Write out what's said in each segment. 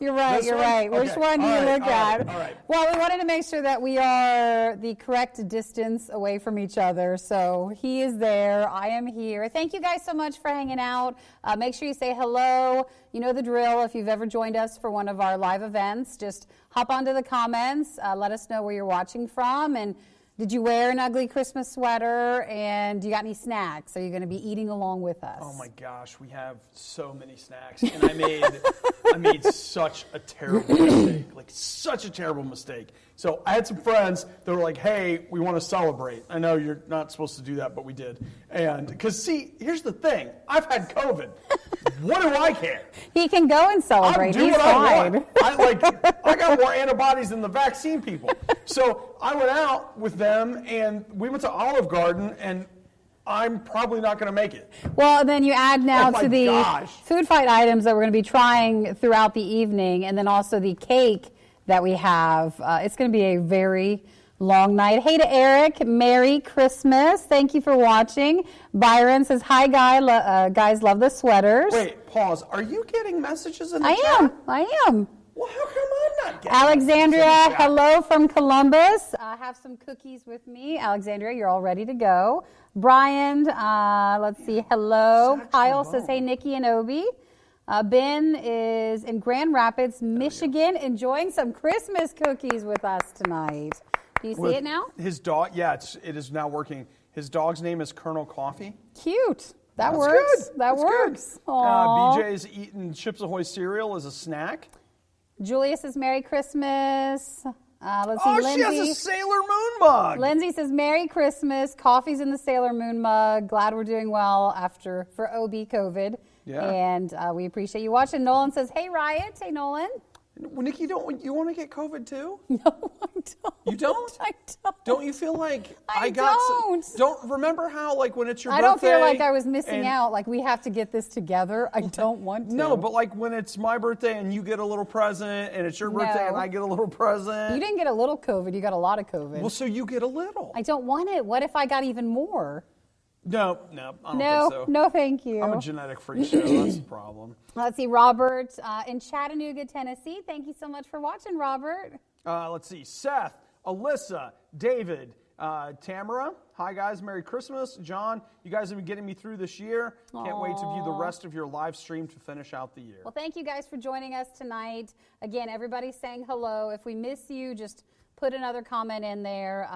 You're right. You're right. Which one do you look at? All right. Well, we wanted to make sure that we are the correct distance away from each other. So he is there. I am here. Thank you guys so much for hanging out. Make sure you say hello. You know the drill. If you've ever joined us for one of our live events, just hop onto the comments. Let us know where you're watching from. And did you wear an ugly Christmas sweater? And do you got any snacks? Are you going to be eating along with us? Oh my gosh, we have so many snacks, and I made such a terrible mistake, like such a terrible mistake. So I had some friends that were like, "Hey, we want to celebrate." I know you're not supposed to do that, but we did. And because see, here's the thing: I've had COVID. What do I care? He can go and celebrate. He's fine. I got more antibodies than the vaccine people. So I went out with them, and we went to Olive Garden, and I'm probably not going to make it. Well, then you add now to the food fight items that we're going to be trying throughout the evening, and then also the cake that we have. It's going to be a very long night. Hey to Eric, Merry Christmas. Thank you for watching. Byron says, hi, guys, love the sweaters. Wait, pause. Are you getting messages in the chat? I am. Well, how come I'm not getting Alexandria, hello from Columbus. I have some cookies with me. Alexandria, you're all ready to go. Brian, let's see, hello. Kyle says, hey, Nikki and Obi. Ben is in Grand Rapids, Michigan, enjoying some Christmas cookies with us tonight. Do you see it now? His dog, yeah, it is now working. His dog's name is Colonel Coffee. Cute. That works. Good. That works. BJ's eating Chips Ahoy cereal as a snack. Julia says, Merry Christmas. Let's see, Lindsay. She has a Sailor Moon mug. Lindsay says, Merry Christmas. Coffee's in the Sailor Moon mug. Glad we're doing well for OB COVID. Yeah. And we appreciate you watching. Nolan says, hey, Riot. Hey, Nolan. Well, Nikki, you want to get COVID too? No, I don't. You don't? I don't. Don't you feel like I don't. Don't remember how, like, when it's your birthday? I don't feel like I was missing out. Like, we have to get this together. I don't want to. No, but like when it's my birthday and you get a little present, and it's your birthday and I get a little present. You didn't get a little COVID. You got a lot of COVID. Well, so you get a little. I don't want it. What if I got even more? No, I don't think so. No, thank you. I'm a genetic freak show. That's the problem. Let's see, Robert in Chattanooga, Tennessee. Thank you so much for watching, Robert. Let's see, Seth, Alyssa, David, Tamara. Hi, guys. Merry Christmas. John, you guys have been getting me through this year. Can't wait to view the rest of your live stream to finish out the year. Well, thank you guys for joining us tonight. Again, everybody's saying hello. If we miss you, just put another comment in there.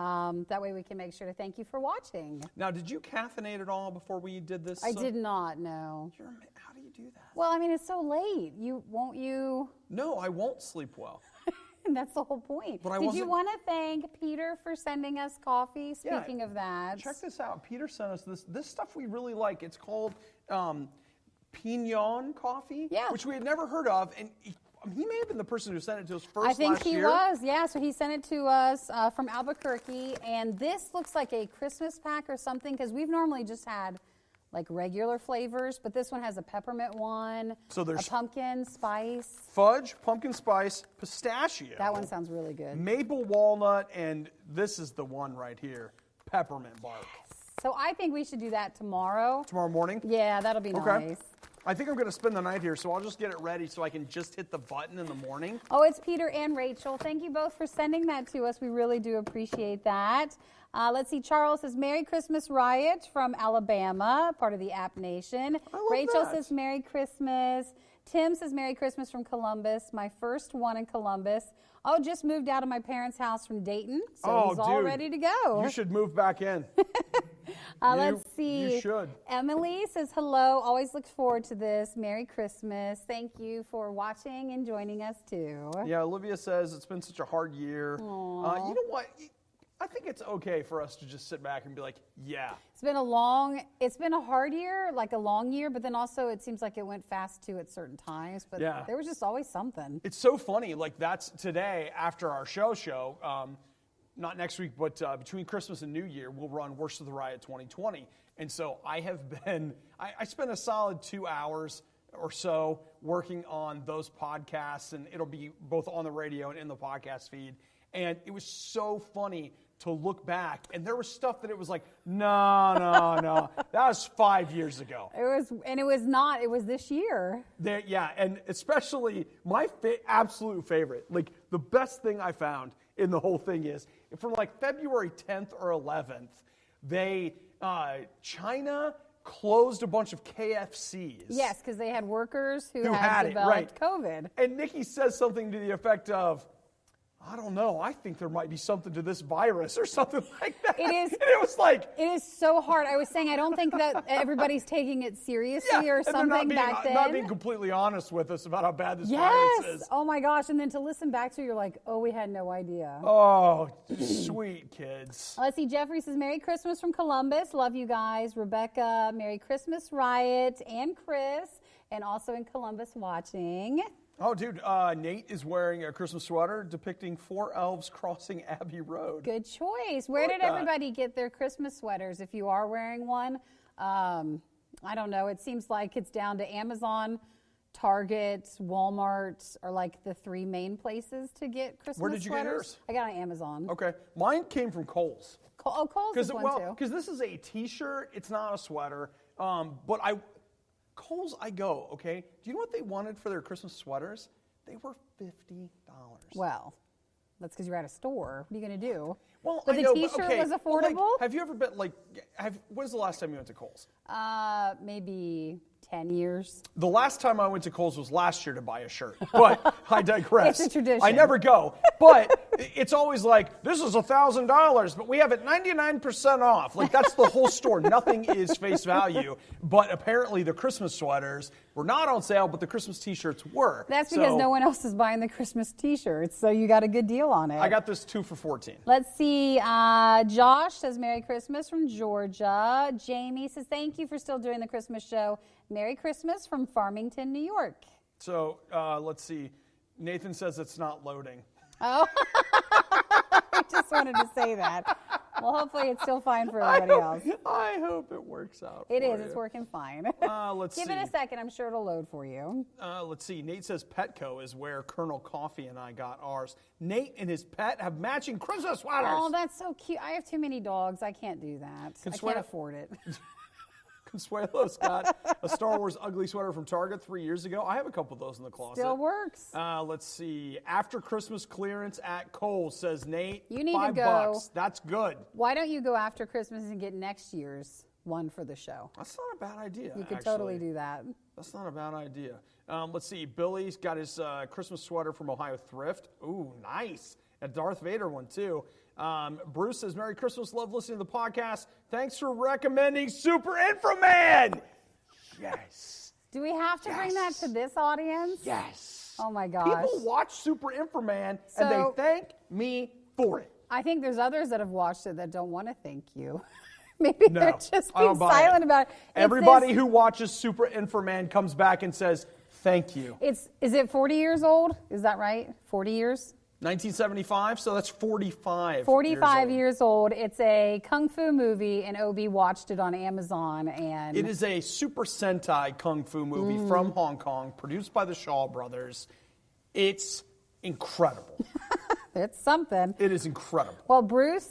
That way we can make sure to thank you for watching. Now, did you caffeinate at all before we did this? I did not, no. How do you do that? Well, I mean, it's so late. Won't you? No, I won't sleep well. And that's the whole point. But did you want to thank Peter for sending us coffee? Speaking of that. Check this out. Peter sent us this stuff we really like. It's called Pignon coffee, which we had never heard of. And he may have been the person who sent it to us first last year. I think he was, yeah. So he sent it to us from Albuquerque. And this looks like a Christmas pack or something, because we've normally just had like regular flavors, but this one has a peppermint one, so there's a pumpkin spice. Fudge, pumpkin spice, pistachio. That one sounds really good. Maple walnut, and this is the one right here, peppermint bark. Yes. So I think we should do that tomorrow. Tomorrow morning? Yeah, that'll be nice. I think I'm going to spend the night here, so I'll just get it ready so I can just hit the button in the morning. Oh, it's Peter and Rachel. Thank you both for sending that to us. We really do appreciate that. Let's see. Charles says, Merry Christmas, Riot from Alabama, part of the App Nation. Rachel says, Merry Christmas. Tim says, Merry Christmas from Columbus, my first one in Columbus. Oh, just moved out of my parents' house from Dayton, so he's all ready to go. You should move back in. Let's see. You should. Emily says, hello, always look forward to this. Merry Christmas. Thank you for watching and joining us, too. Yeah, Olivia says, it's been such a hard year. You know what? I think it's okay for us to just sit back and be like, yeah. It's been a hard year, like a long year, but then also it seems like it went fast too at certain times, but there was just always something. It's so funny, like that's today after our show, not next week, but between Christmas and New Year, we'll run Worst of the Riot 2020. And so I spent a solid 2 hours or so working on those podcasts, and it'll be both on the radio and in the podcast feed. And it was so funny to look back, and there was stuff that it was like, no, that was 5 years ago. It was this year. Yeah, and especially my absolute favorite, like the best thing I found in the whole thing is from like February 10th or 11th, China closed a bunch of KFCs. Yes, because they had workers who had developed COVID. And Nikki says something to the effect of, I don't know, I think there might be something to this virus or something like that. It is. And it was like... It is so hard. I was saying I don't think that everybody's taking it seriously or something back then. Not being completely honest with us about how bad this virus is. Oh my gosh. And then to listen back to, you're like, oh, we had no idea. Oh, sweet kids. Let's see. Jeffrey says, Merry Christmas from Columbus. Love you guys. Rebecca, Merry Christmas, Riot, and Chris, and also in Columbus watching. Oh, dude, Nate is wearing a Christmas sweater depicting 4 elves crossing Abbey Road. Good choice. Where did everybody get their Christmas sweaters? If you are wearing one, I don't know. It seems like it's down to Amazon, Target, Walmart are like the 3 main places to get Christmas sweaters. Where did you get yours? I got it on Amazon. Okay. Mine came from Kohl's. Kohl's is one too. Because this is a T-shirt. It's not a sweater. But Kohl's, I go, okay? Do you know what they wanted for their Christmas sweaters? They were $50. Well, that's because you're at a store. What are you going to do? Well, but the T-shirt was affordable? Well, have you ever been, when was the last time you went to Kohl's? Maybe 10 years. The last time I went to Kohl's was last year to buy a shirt, but I digress. It's a tradition. I never go, but it's always like, this is $1,000, but we have it 99% off. Like, that's the whole store. Nothing is face value, but apparently the Christmas sweaters were not on sale, but the Christmas T-shirts were. That's because no one else is buying the Christmas T-shirts, so you got a good deal on it. I got this 2 for $14. Let's see. Josh says, Merry Christmas from Georgia. Jamie says, thank you for still doing the Christmas show. Merry Christmas from Farmington, New York. So let's see. Nathan says it's not loading. Oh, I just wanted to say that. Well, hopefully it's still fine for everybody else. I hope it works out. It is. It's working fine. Let's Give see. it a second. I'm sure it'll load for you. Let's see. Nate says Petco is where Colonel Coffee and I got ours. Nate and his pet have matching Christmas sweaters. Oh, that's so cute. I have too many dogs. I can't do that. I can't afford it. Consuelo's got a Star Wars ugly sweater from Target 3 years ago. I have a couple of those in the closet. Still works. Let's see. After Christmas clearance at Kohl's, says Nate. You need $5. to go. That's good. Why don't you go after Christmas and get next year's one for the show? That's not a bad idea. You could totally do that. That's not a bad idea. Let's see. Billy's got his Christmas sweater from Ohio Thrift. Ooh, nice. A Darth Vader one, too. Bruce says, Merry Christmas. Love listening to the podcast. Thanks for recommending Super Inframan. Yes. Do we have to bring that to this audience? Yes. Oh, my gosh. People watch Super Inframan, and they thank me for it. I think there's others that have watched it that don't want to thank you. Maybe they're just being silent about it. Everybody who watches Super Inframan comes back and says, thank you. Is it 40 years old? Is that right? 40 years? 1975, so that's 45 years old. It's a kung fu movie, and Obi watched it on Amazon. And it is a Super Sentai kung fu movie from Hong Kong, produced by the Shaw Brothers. It's incredible. It's something. It is incredible. Well, Bruce,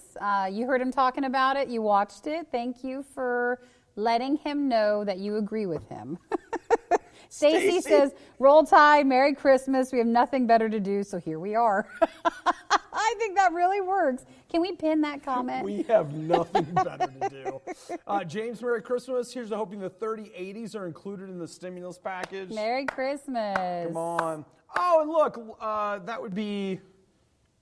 you heard him talking about it. You watched it. Thank you for letting him know that you agree with him. Stacy says, Roll Tide, Merry Christmas. We have nothing better to do, so here we are. I think that really works. Can we pin that comment? We have nothing better to do. James, Merry Christmas. Here's to hoping the 3080s are included in the stimulus package. Merry Christmas. Come on. Oh, and look, that would be,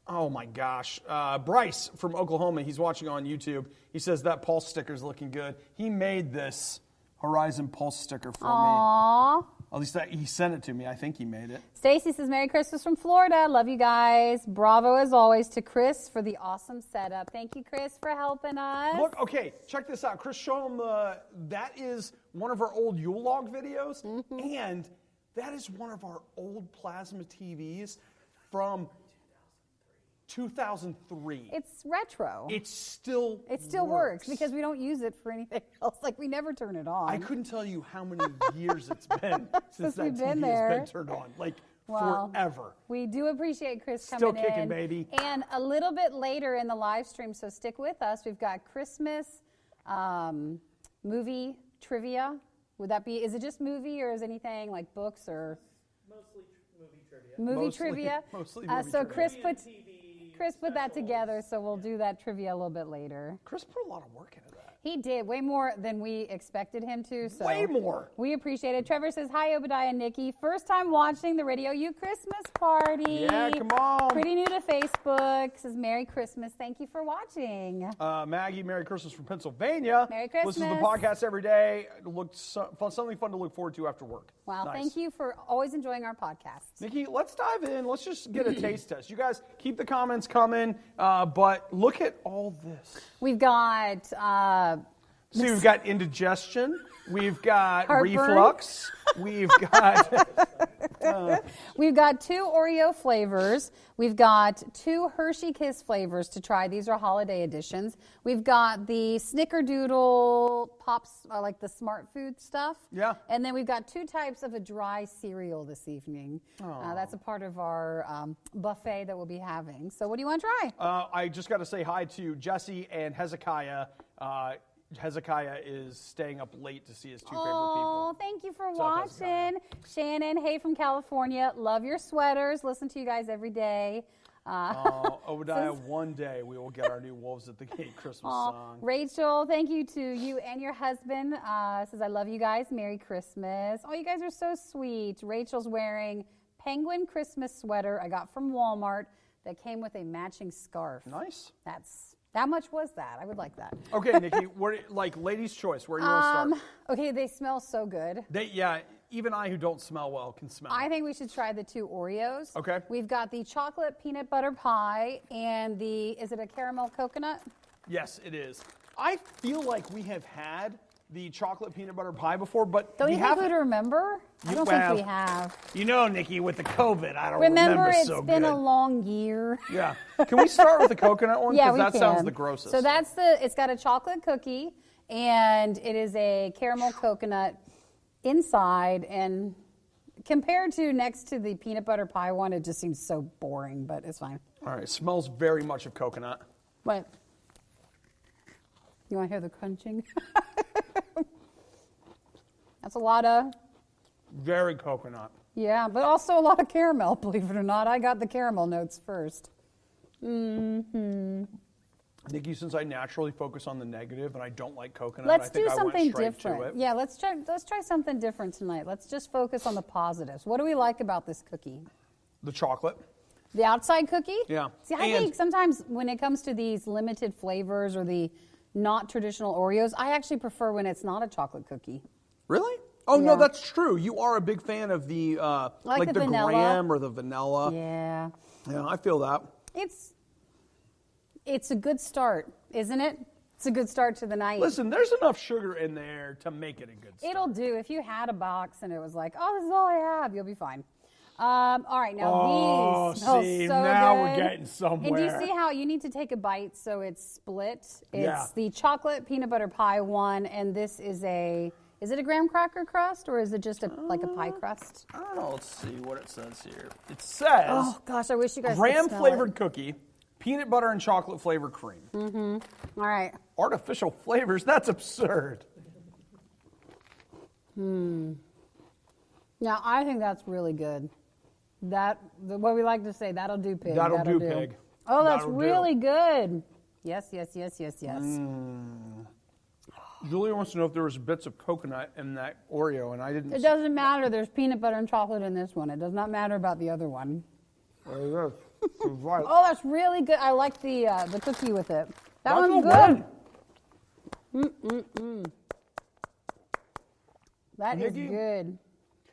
oh my gosh. Bryce from Oklahoma, he's watching on YouTube. He says that Pulse sticker's looking good. He made this Horizon Pulse sticker for me. At least he sent it to me. I think he made it. Stacy says, Merry Christmas from Florida. Love you guys. Bravo, as always, to Chris for the awesome setup. Thank you, Chris, for helping us. Look, okay, check this out. Chris, show them that is one of our old Yule log videos, and that is one of our old plasma TVs from 2003. It's retro. It still works because we don't use it for anything else. Like, we never turn it on. I couldn't tell you how many years it's been since that TV has been turned on. Like, Well, forever. We do appreciate Chris coming Still in. kicking, baby. And a little bit later in the live stream, so stick with us, we've got Christmas movie trivia. Would that be, is it just movie or is anything like books or? Mostly movie trivia. Movie trivia. Mostly movie so trivia. Chris put that together, so we'll do that trivia a little bit later. Chris put a lot of work into that. He did way more than we expected him to. So Way more. We appreciate it. Trevor says, hi, Obadiah and Nikki. First time watching the Radio U Christmas party. Yeah, come on. Pretty new to Facebook. Says, Merry Christmas. Thank you for watching. Maggie, Merry Christmas from Pennsylvania. Merry Christmas. Listen to the podcast every day. Something fun to look forward to after work. Wow, Nice. Thank you for always enjoying our podcast. Nikki, let's dive in. Let's just get a taste test. You guys keep the comments coming, but look at all this. We've got... See, we've got indigestion. We've got Heartburn. reflux. We've got... We've got 2 Oreo flavors. We've got 2 Hershey Kiss flavors to try. These are holiday editions. We've got the Snickerdoodle Pops, like the smart food stuff. Yeah. And then we've got 2 types of a dry cereal this evening. That's a part of our buffet that we'll be having. So what do you want to try? I just got to say hi to Jesse and Hezekiah. Hezekiah is staying up late to see his 2 favorite people. Oh, thank you for What's up, Hezekiah? watching. Shannon, hey from California. Love your sweaters. Listen to you guys every day. Obadiah, one day we will get our new Wolves at the Gate Christmas song. Rachel, thank you to you and your husband. Says, I love you guys. Merry Christmas. Oh, you guys are so sweet. Rachel's wearing penguin Christmas sweater I got from Walmart that came with a matching scarf. Nice. How much was that? I would like that. Okay, Nikki, ladies' choice. Where do you want to start? Okay, they smell so good. Even I who don't smell well can smell. I think we should try the 2 Oreos. Okay. We've got the chocolate peanut butter pie and is it a caramel coconut? Yes, it is. I feel like we have had the chocolate peanut butter pie before, but Don't we you think haven't. we'd remember? I don't think we have. You know, Nikki, with the COVID, I don't Remember, remember it's so been good. a long year. Yeah. Can we start with the coconut one? Yeah, Because we that can. sounds the grossest. So it's got a chocolate cookie, and it is a caramel coconut inside, and compared to next to the peanut butter pie one, it just seems so boring, but it's fine. All right, smells very much of coconut. But you want to hear the crunching? That's a lot of... Very coconut. Yeah, but also a lot of caramel, believe it or not. I got the caramel notes first. Mm-hmm. Nikki, since I naturally focus on the negative and I don't like coconut, Let's I think do I something went straight different. to it. Yeah, let's try something different tonight. Let's just focus on the positives. What do we like about this cookie? The chocolate. The outside cookie? Yeah. See, I think sometimes when it comes to these limited flavors or the not traditional Oreos, I actually prefer when it's not a chocolate cookie. Really? Oh, Yeah. no, that's true. You are a big fan of the like the vanilla. graham or the vanilla. Yeah. Yeah, I feel that. It's a good start, isn't it? It's a good start to the night. Listen, there's enough sugar in there to make it a good start. It'll do. If you had a box and it was like, oh, this is all I have, you'll be fine. All right, now these smell see, so now good. we're getting somewhere. And do you see how you need to take a bite so it's split? It's Yeah. the chocolate peanut butter pie one, and this is is it a graham cracker crust or is it just like a pie crust? I don't know. Let's see what it says here. It says Oh gosh, I wish you guys could graham smell flavored it. cookie, peanut butter and chocolate flavored cream. All right. Artificial flavors? That's absurd. Now I think that's really good. What we like to say, that'll do, pig. That'll do, pig. Oh, that's That'll do. really good. Yes. Julia wants to know if there was bits of coconut in that Oreo, and I didn't. It doesn't matter. There's peanut butter and chocolate in this one. It does not matter about the other one. Right. Oh, that's really good. I like the cookie with it. That That's one's all good. That is Nikki? good.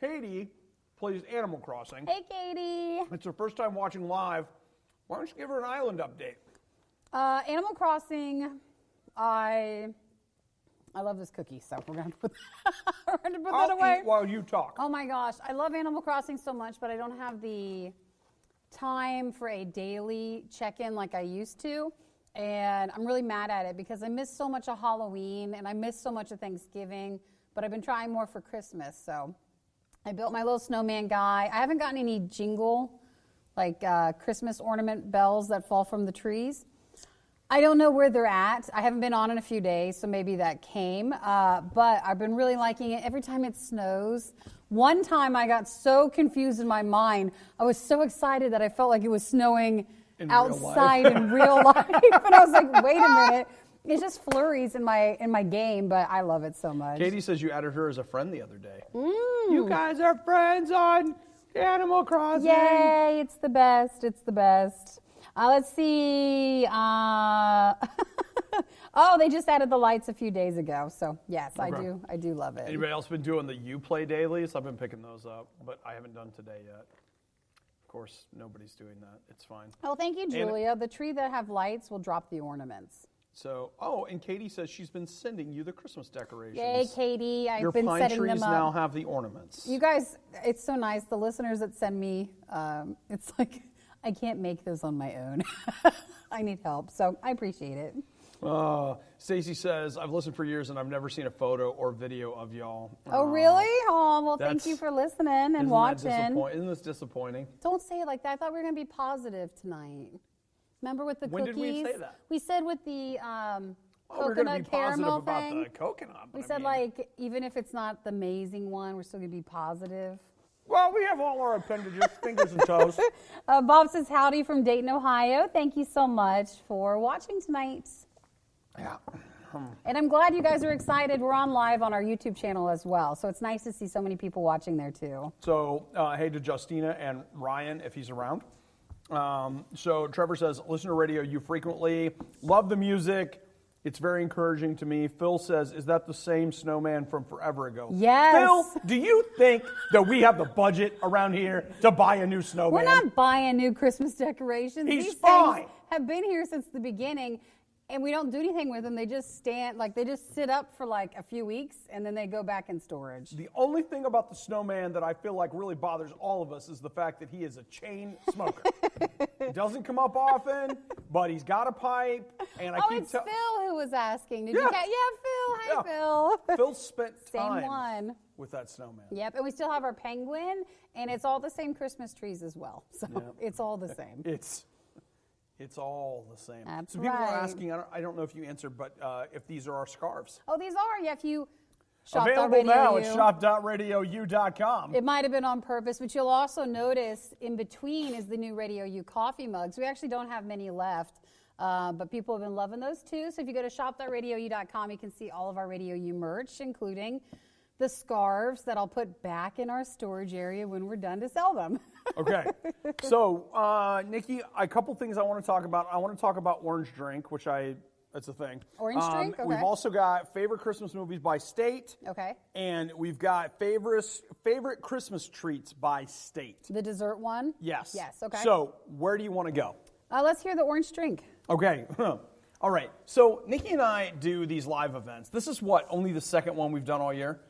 Katie plays Animal Crossing. Hey, Katie. It's her first time watching live. Why don't you give her an island update? Animal Crossing. I love this cookie, so we're going to put that I'll away. eat while you talk. Oh my gosh, I love Animal Crossing so much, but I don't have the time for a daily check-in like I used to. And I'm really mad at it because I miss so much of Halloween and I miss so much of Thanksgiving, but I've been trying more for Christmas. So I built my little snowman guy. I haven't gotten any jingle, like Christmas ornament bells that fall from the trees. I don't know where they're at. I haven't been on in a few days, so maybe that came. But I've been really liking it. Every time it snows. One time I got so confused in my mind. I was so excited that I felt like it was snowing outside in real life. And I was like, wait a minute. It's just flurries in my game, but I love it so much. Katie says you added her as a friend the other day. You guys are friends on Animal Crossing. Yay, it's the best. It's the best. Let's see. Oh, they just added the lights a few days ago. So, yes, Okay. I do love it. Anybody else been doing the Uplay dailies? I've been picking those up, but I haven't done today yet. Of course, nobody's doing that. It's fine. Oh, thank you, Julia. The tree that have lights will drop the ornaments. So, and Katie says she's been sending you the Christmas decorations. Yay, Katie. I've been Your pine setting trees them up. now have the ornaments. You guys, it's so nice. The listeners that send me, it's like I can't make those on my own. I need help, so I appreciate it. Stacy says, I've listened for years and I've never seen a photo or video of y'all. Oh, really? Oh, well, thank That's- you for listening and watching. Isn't this disappointing? Don't say it like that. I thought we were going to be positive tonight. Remember with the When cookies? did we say that? We said with the We're going to coconut be positive caramel about thing. the coconut. but We I said, mean- like, even if it's not the amazing one, we're still going to be positive. Well, we have all our appendages, fingers and toes. Bob says, howdy from Dayton, Ohio. Thank you so much for watching tonight. Yeah. And I'm glad you guys are excited. We're on live on our YouTube channel as well. So it's nice to see so many people watching there too. So, hey to Justina and Ryan, if he's around. So Trevor says, listen to radio you frequently. Love the music. It's very encouraging to me. Phil says, is that the same snowman from forever ago? Yes. Phil, do you think that we have the budget around here to buy a new snowman? We're not buying new Christmas decorations. He's These fine. things have been here since the beginning. And we don't do anything with them. They just stand, like they just sit up for like a few weeks and then they go back in storage. The only thing about the snowman that I feel like really bothers all of us is the fact that he is a chain smoker. He doesn't come up often, but he's got a pipe. And I keep It's Phil who was asking. Did you Yeah. catch? Yeah, Phil. Hi, Yeah. Phil. Phil spent Same time one. with that snowman. Yep, and we still have our penguin, and it's all the same Christmas trees as well. So it's all the same. It's all the same. That's so people are right. asking, I don't know if you answered, but if these are our scarves. Oh, these are. Yeah, if you Available now at shop.radio.u. shop.radiou.com. It might have been on purpose, but you'll also notice in between is the new Radio U coffee mugs. We actually don't have many left, but people have been loving those too. So if you go to shop.radiou.com, you can see all of our Radio U merch, including the scarves that I'll put back in our storage area when we're done to sell them. Okay. So, Nikki, a couple things I want to talk about. I want to talk about Orange Drink, that's a thing. Orange Drink? Okay. We've also got favorite Christmas movies by state. Okay. And we've got favorite Christmas treats by state. The dessert one? Yes. Yes, okay. So, where do you want to go? Let's hear the orange drink. Okay. All right. So, Nikki and I do these live events. This is only the second one we've done all year?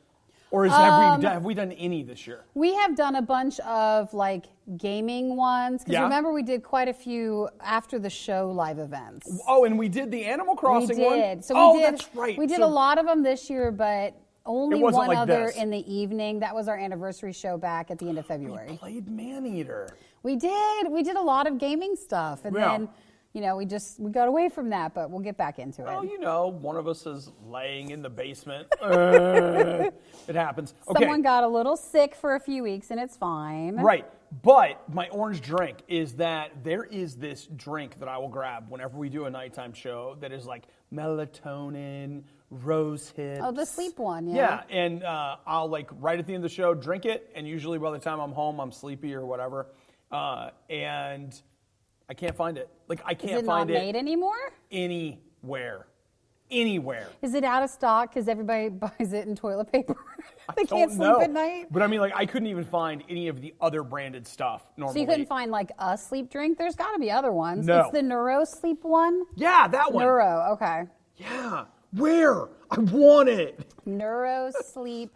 Or have we done any this year? We have done a bunch of like gaming ones because Yeah. remember we did quite a few after the show live events. Oh, and we did the Animal Crossing We one? did. So oh, we did, that's right. We did So- a lot of them this year, but only It wasn't one like other this. in the evening. That was our anniversary show back at the end of We February. played Maneater. We did. We did a lot of gaming stuff, and Yeah. then we got away from that, but we'll get back into Well, it. one of us is laying in the basement. It happens. Okay. Someone got a little sick for a few weeks, and it's fine. Right. But my orange drink is that there is this drink that I will grab whenever we do a nighttime show that is like melatonin, rose hips. Oh, the sleep one, yeah. Yeah, and I'll like right at the end of the show drink it, and usually by the time I'm home, I'm sleepy or whatever, and I can't find it. Like I can't Is it find not it made anymore? anywhere. Is it out of stock because everybody buys it in toilet paper? They can't Don't sleep know. at night? But I mean, like I couldn't even find any of the other branded stuff normally. So you couldn't find like a sleep drink? There's got to be other ones. No. It's the Neuro sleep one? Yeah, that one. Neuro, okay. Yeah. Where? I want it. Neuro sleep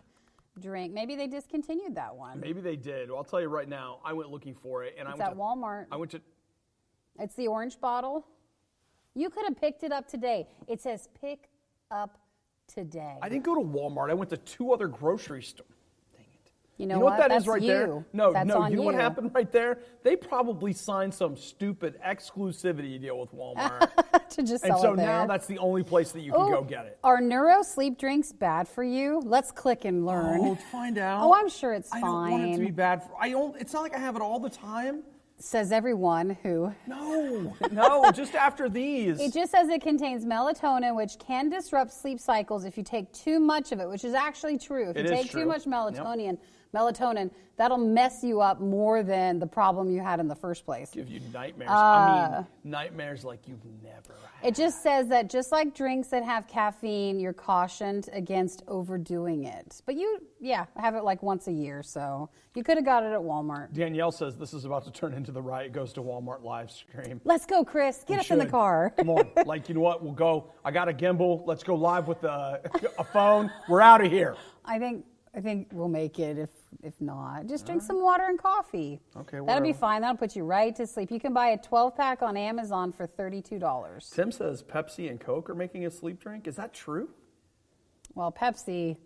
drink. Maybe they discontinued that one. Maybe they did. Well, I'll tell you right now. I went looking for it, and It's I at went Walmart. I went to. It's the orange bottle. You could have picked it up today. It says pick up today. I didn't go to Walmart. I went to two other grocery stores. Dang it. You know what that That's is right you. there? No, That's no. on You know what happened right there? They probably signed some stupid exclusivity deal with Walmart. to just And sell so it there. now that's the only place that you can go get it. Are neuro sleep drinks bad for you? Let's click and learn. Oh, let's find out. Oh, I'm sure it's I fine. don't want it to be bad. It's not like I have it all the time. Says everyone who. No, just after these. It just says it contains melatonin, which can disrupt sleep cycles if you take too much of it, which is actually true. If you take too much melatonin, that'll mess you up more than the problem you had in the first place. Give you nightmares. I mean, nightmares like you've never had. It just says that just like drinks that have caffeine, you're cautioned against overdoing it. But have it like once a year, so you could have got it at Walmart. Danielle says this is about to turn into the Riot Goes to Walmart live stream. Let's go, Chris. Get us in the car. Come on. Like, you know what? We'll go. I got a gimbal. Let's go live with a phone. We're out of here. I think we'll make it if not. Just drink some water and coffee. Okay, That'll be whatever. fine. That'll put you right to sleep. You can buy a 12-pack on Amazon for $32. Tim says Pepsi and Coke are making a sleep drink. Is that true? Well, Pepsi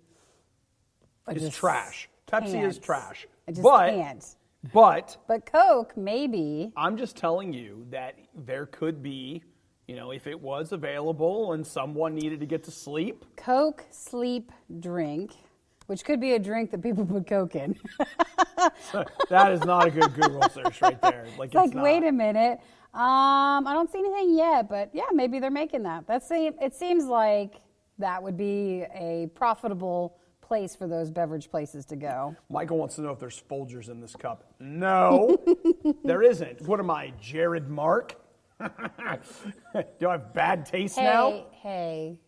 It's trash. Pepsi is can't. trash. I just but, can't. But But Coke, maybe. I'm just telling you that there could be, if it was available and someone needed to get to sleep. Coke sleep drink, which could be a drink that people put Coke in. That is not a good Google search right there. Like, it's not. Wait a minute. I don't see anything yet, but yeah, maybe they're making that. It seems like that would be a profitable place for those beverage places to go. Michael wants to know if there's Folgers in this cup. No, there isn't. What am I, Jared Mark? Do I have bad taste now? Hey,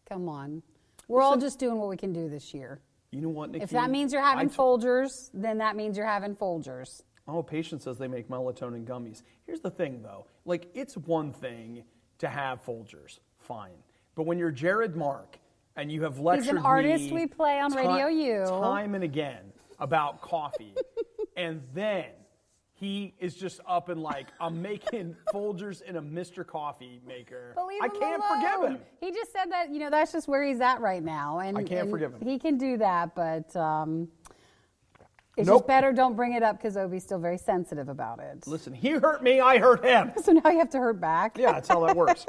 come on. We're all just doing what we can do this year. You know what, Nikki? If that means you're having Folgers, then that means you're having Folgers. Oh, Patient says they make melatonin gummies. Here's the thing, though. Like, it's one thing to have Folgers. Fine. But when you're Jared Mark and you have lectured He's an artist me we play on Radio U. time and again about coffee, and then he is just up and like, I'm making Folgers in a Mr. Coffee maker. I can't forgive him. He just said that, that's just where he's at right now. And I can't forgive him. He can do that, but it's Nope. just better don't bring it up because Obi's still very sensitive about it. Listen, he hurt me, I hurt him. So now you have to hurt back. Yeah, that's how that works.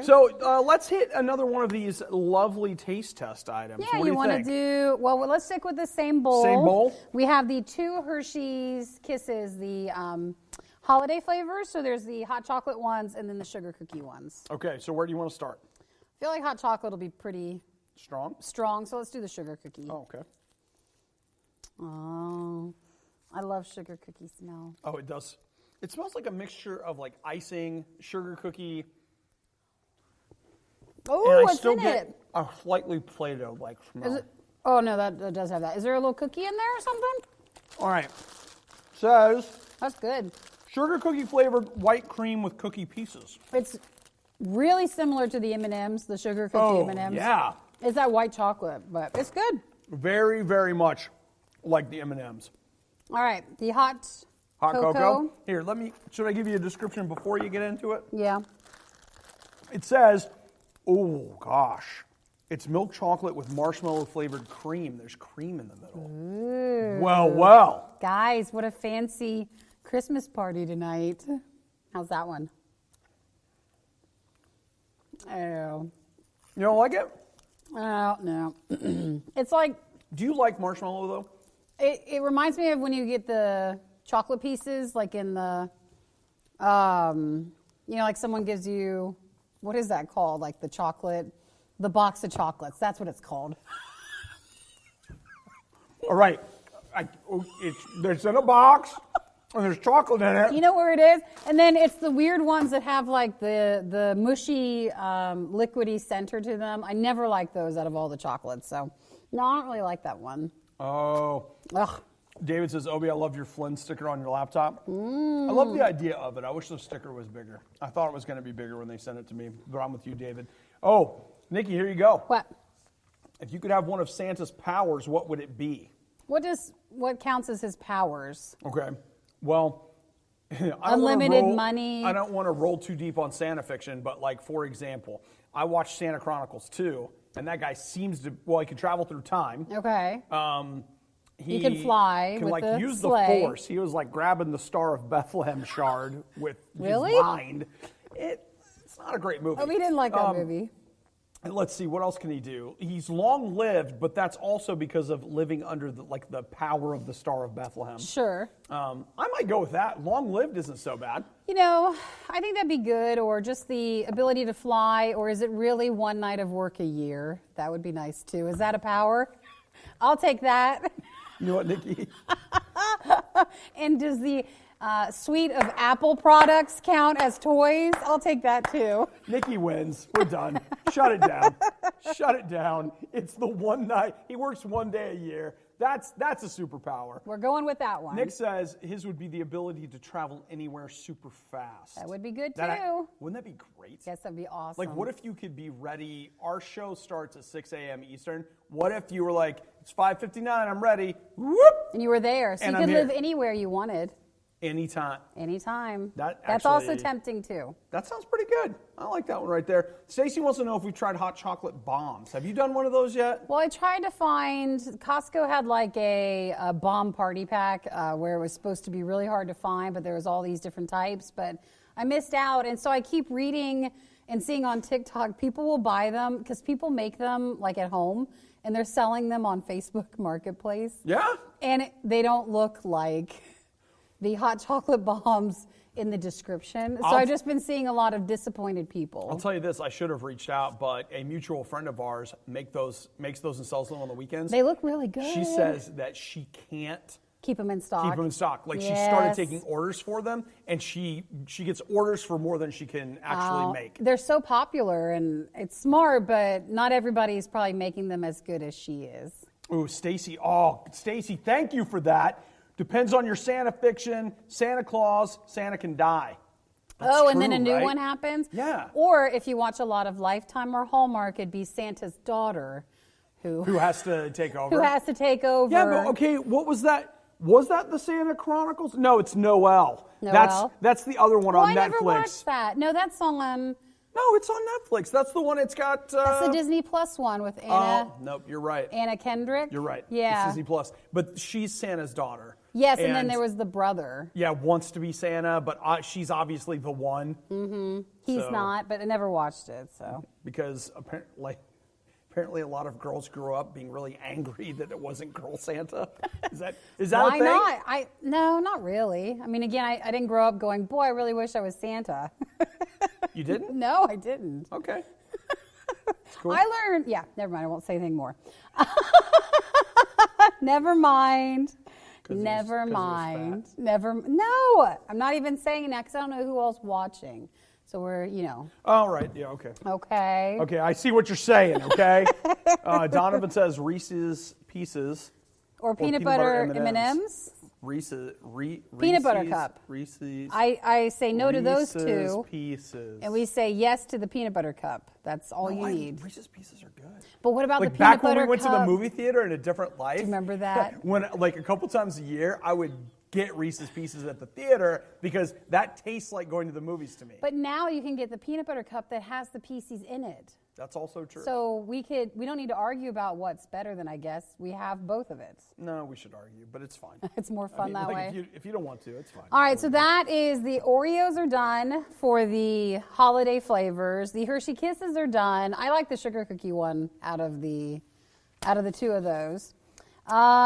So let's hit another one of these lovely taste test items. Yeah, what do you want to think? do, well, let's stick with the same bowl. Same bowl? We have the 2 Hershey's Kisses, the holiday flavors. So there's the hot chocolate ones and then the sugar cookie ones. Okay, so where do you want to start? I feel like hot chocolate will be pretty Strong? strong, so let's do the sugar cookie. Oh, okay. Oh, I love sugar cookie smell. Oh, it does. It smells like a mixture of like icing, sugar cookie, and Oh, I what's still in get it? a slightly Play-Doh like smell. Is it? Oh no, that does have that. Is there a little cookie in there or something? All right. Says That's good. sugar cookie flavored white cream with cookie pieces. It's really similar to the M&Ms, the sugar cookie M&Ms. Yeah. It's that white chocolate, but it's good. Very, very much like the M&Ms. All right, the hot Cocoa. Here, should I give you a description before you get into it? Yeah. It says, oh gosh, it's milk chocolate with marshmallow flavored cream. There's cream in the middle. Ooh. Well. Guys, what a fancy Christmas party tonight. How's that one? Oh. You don't like it? Oh, no. It's like, Do you like marshmallow though? it reminds me of when you get the chocolate pieces, like in the, like someone gives you, what is that called? Like the box of chocolates. That's what it's called. All right. There's in a box and there's chocolate in it. You know where it is? And then it's the weird ones that have like the mushy, liquidy center to them. I never like those out of all the chocolates. So, no, I don't really like that one. Oh. Ugh. David says, Obi, I love your Flynn sticker on your laptop. I love the idea of it. I wish the sticker was bigger. I thought it was going to be bigger when they sent it to me, but I'm with you, David. Oh, Nikki, here you go. What? If you could have one of Santa's powers, what would it be? What counts as his powers? Okay. Well, Unlimited money. I don't want to roll too deep on Santa fiction, but like, for example, I watched Santa Chronicles 2, and that guy seems to, he can travel through time. Okay. You can fly can with like the use sleigh. the force. He was like grabbing the Star of Bethlehem shard with Really? his mind. It's not a great movie. Oh, we didn't like that movie. And let's see, what else can he do? He's long lived, but that's also because of living under the power of the Star of Bethlehem. Sure. I might go with that. Long lived isn't so bad. You know, I think that'd be good, or just the ability to fly, or is it really one night of work a year? That would be nice too. Is that a power? I'll take that. You know what, Nikki? And does the suite of Apple products count as toys? I'll take that too. Nikki wins. We're done. Shut it down. Shut it down. It's the one night. He works one day a year. That's a superpower. We're going with that one. Nick says his would be the ability to travel anywhere super fast. That would be good That too. wouldn't that be great? Yes, that'd be awesome. Like, what if you could be ready? Our show starts at 6 a.m. Eastern. What if you were like, it's 5:59, I'm ready. Whoop! And you were there, so And you I'm could here. live anywhere you wanted. Anytime. Anytime. That That's also actually- tempting too. That sounds pretty good. I like that one right there. Stacy wants to know if we've tried hot chocolate bombs. Have you done one of those yet? Well, I tried to find, Costco had like a bomb party pack where it was supposed to be really hard to find, but there was all these different types, but I missed out. And so I keep reading and seeing on TikTok, people will buy them because people make them like at home and they're selling them on Facebook Marketplace. Yeah? And they don't look like the hot chocolate bombs in the description. So I've just been seeing a lot of disappointed people. I'll tell you this, I should have reached out, but a mutual friend of ours makes those and sells them on the weekends. They look really good. She says that she can't keep them in stock. keep them in stock. Like, she Yes. started taking orders for them, and she gets orders for more than she can actually make. They're so popular, and it's smart, but not everybody's probably making them as good as she is. Ooh, Stacy. Oh, Stacy, thank you for that. Depends on your Santa fiction. Santa Claus, Santa can die. That's and then true, a new right? one happens? Yeah. Or if you watch a lot of Lifetime or Hallmark, it'd be Santa's daughter who Who has to take over? who has to take over. Yeah, but okay, what was that? Was that the Santa Chronicles? No, it's Noel. Noel? That's the other one Oh, on I Netflix. never watched that. No, that's on... No, it's on Netflix. That's the one. It's got. That's the Disney Plus one with Anna. Oh, nope, you're right. Anna Kendrick. You're right. Yeah. It's Disney Plus, but she's Santa's daughter. Yes, and then there was the brother. Yeah, wants to be Santa, but she's obviously the one. He's So- not, but I never watched it. So Because apparently a lot of girls grew up being really angry that it wasn't Girl Santa. Is that why a thing? not? No, not really. I mean, again, I didn't grow up going, boy, I really wish I was Santa. You didn't? No, I didn't. Okay. That's cool. I learned. Yeah, never mind. I won't say anything more. Never mind. 'Cause he was- Never 'cause he was mind. Never. No, I'm not even saying that because I don't know who else watching. So we're, All right. Yeah. Okay. okay. Okay. I see what you're saying. Okay. Donovan says Reese's Pieces. Or peanut butter M&Ms. M&Ms. Reese's. Peanut butter cup. Reese's. I say no to those Reese's two, Pieces. and we say yes to the peanut butter cup. That's all you No, need. Reese's Pieces are good. But what about Like the back peanut when butter we went to cup? the movie theater in a different life. Do you remember that? When like a couple times a year, I would get Reese's Pieces at the theater because that tastes like going to the movies to me. But now you can get the peanut butter cup that has the pieces in it. That's also true. So we don't need to argue about what's better than, I guess. We have both of it. No, we should argue, but it's fine. It's more I fun mean, that like, way. If you don't want to, it's fine. All right, so that is the Oreos are done for the holiday flavors. The Hershey Kisses are done. I like the sugar cookie one out of the two of those.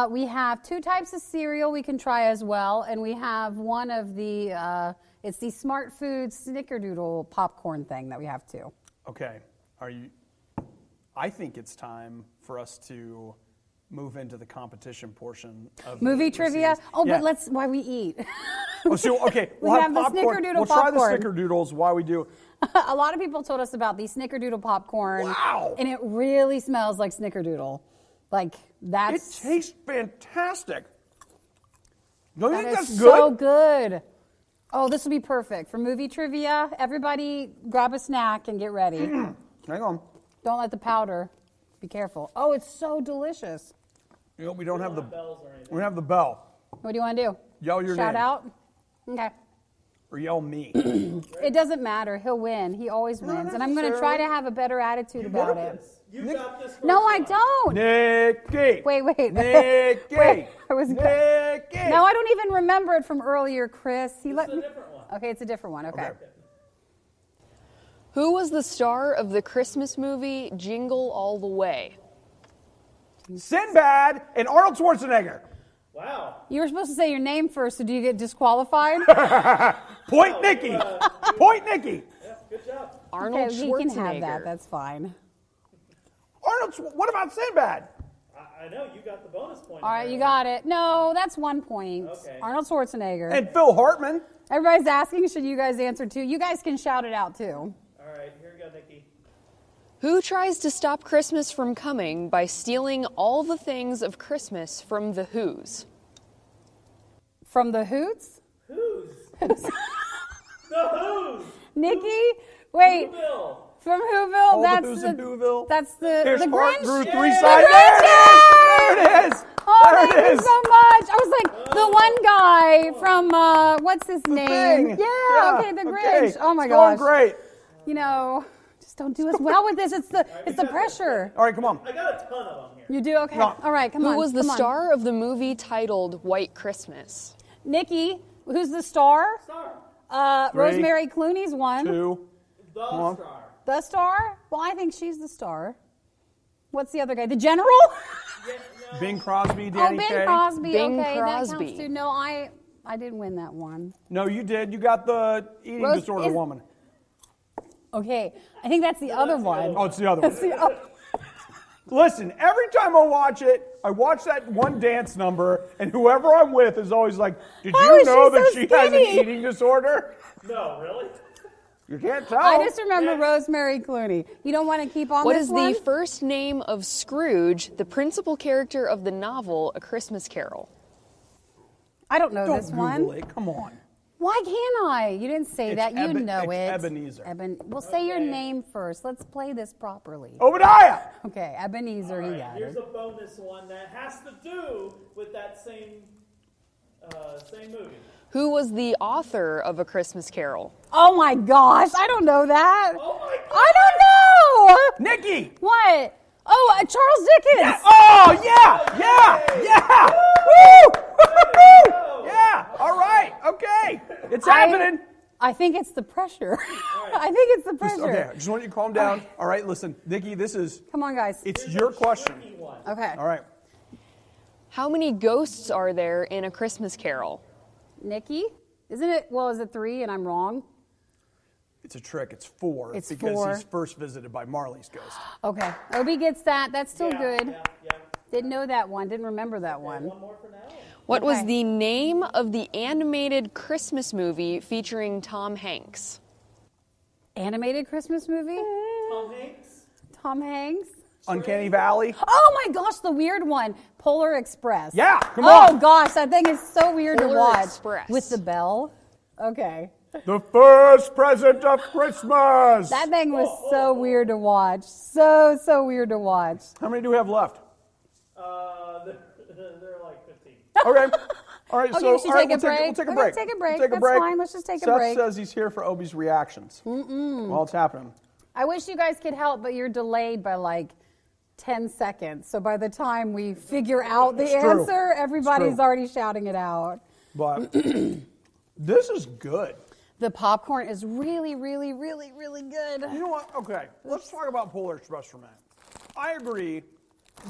We have two types of cereal we can try as well, and we have one of the it's the Smart Food Snickerdoodle popcorn thing that we have too. Okay. I think it's time for us to move into the competition portion of Movie the trivia. series. Oh, Yeah. but let's why we eat. Oh, so okay, We we'll have the popcorn. Snickerdoodle We'll popcorn. try the Snickerdoodles while we do. A lot of people told us about the Snickerdoodle popcorn. Wow. And it really smells like Snickerdoodle. Like It that's tastes fantastic. Don't you that think is that's so good? good. Oh, this would be perfect for movie trivia. Everybody grab a snack and get ready. Hang on. Don't let the powder. Be careful. Oh, it's so delicious. You know, we don't have the bells or anything. we don't have the bell. What do you want to do? Yell your Shout name. out? Okay. or yell me. It doesn't matter. He'll win. He always wins. And I'm going to try to have a better attitude about it. You got this. No, I don't. Nikki. Wait. Nikki. Wait, Nikki. No, I don't even remember it from earlier, Chris. It's a different one. Okay, it's a different one. Okay. Who was the star of the Christmas movie Jingle All the Way? Sinbad and Arnold Schwarzenegger. Wow. You were supposed to say your name first, so do you get disqualified? Point Nikki. Point Nikki. Yeah, good job. Arnold Okay, Schwarzenegger. you can have that. That's fine. What about Sinbad? I know you got the bonus point. All right, you got it. No, that's 1 point. Okay. Arnold Schwarzenegger. And Phil Hartman. Everybody's asking, should you guys answer too? You guys can shout it out too. All right, here we go, Nikki. Who tries to stop Christmas from coming by stealing all the things of Christmas from the Who's? From the Hoots? Who's? The Who's. Nikki? Wait. Whoville. From Whoville? All the Who's in Whoville. That's the Here's the Heart Grinch. grew The 3 Grinch! sides. There it is. Oh, There thank it you is. so much. I was like, the one guy from, what's his name? Thing. Yeah, okay, the Grinch. Oh my it's gosh. going great. You know, just don't do as well with this. It's the pressure. All right, come on. I got a ton of them here. You do? Okay. No. All right, come on. Who was the come on. star of the movie titled White Christmas? Nikki, who's the star? Star. Three, Rosemary Clooney's one. 2. The on. star. The star? Well, I think she's the star. What's the other guy? The general? Yeah, no. Bing Crosby, Danny Ben Kaye. Crosby. Bing okay, Crosby. that counts too. No, I didn't win that one. No, you did. You got the eating Rose- disorder is- woman. Okay, I think that's the other one. Oh, it's the other one. That's the other- Listen, every time I watch it, I watch that one dance number, and whoever I'm with is always like, did How you is know she that so she has an skinny? eating disorder? No, really? You can't tell. I just remember Rosemary Clooney. You don't want to keep on What this is one? the first name of Scrooge, the principal character of the novel A Christmas Carol? I don't know Don't this Google one. it. Come on. Why can't I? You didn't say It's that. You know it's it. Ebenezer. Well, say your Okay. name first. Let's play this properly. Obadiah! Okay, Ebenezer, he All right, got here's it. a bonus one that has to do with that same movie. Who was the author of A Christmas Carol? Oh my gosh, I don't know that. Oh my God. I don't know. Nikki! What? Oh, Charles Dickens. Oh, yeah! Woo! Woo! Yeah! All right, okay. It's happening. I think it's the pressure. I think it's the pressure. Okay, I just want you to calm down. All right, listen, Nikki, this is, Come on, guys. it's your question. Tricky one. Okay. All right. How many ghosts are there in A Christmas Carol? Nikki? Isn't it, well, is it 3 and I'm wrong? It's a trick. It's 4 It's because 4. he's first visited by Marley's ghost. Okay. Obi gets that. That's still Yeah, good. Yeah. Didn't know that one. Didn't remember that one. One more for now. What was Okay. the name of the animated Christmas movie featuring Tom Hanks? Animated Christmas movie? Tom Hanks. Tom Hanks? Uncanny Valley. Oh my gosh, the weird one. Polar Express. Yeah, come Oh on. gosh, that thing is so weird to Polar watch. Express. With the bell. Okay. The first present of Christmas. That thing was so weird to watch. So weird to watch. How many do we have left? They're like 15. Okay. All right, Okay, so we should all right, take a break. We'll take a Okay, break. take a break. We'll take a That's break. fine. Let's just take a Seth break. says he's here for Obi's reactions. While it's happening. I wish you guys could help, but you're delayed by like 10 seconds. So by the time we figure out the It's true. answer, everybody's true. already shouting it out. But this is good. The popcorn is really, really, really, really good. You know what? Okay, let's talk about Polar Express for a minute. I agree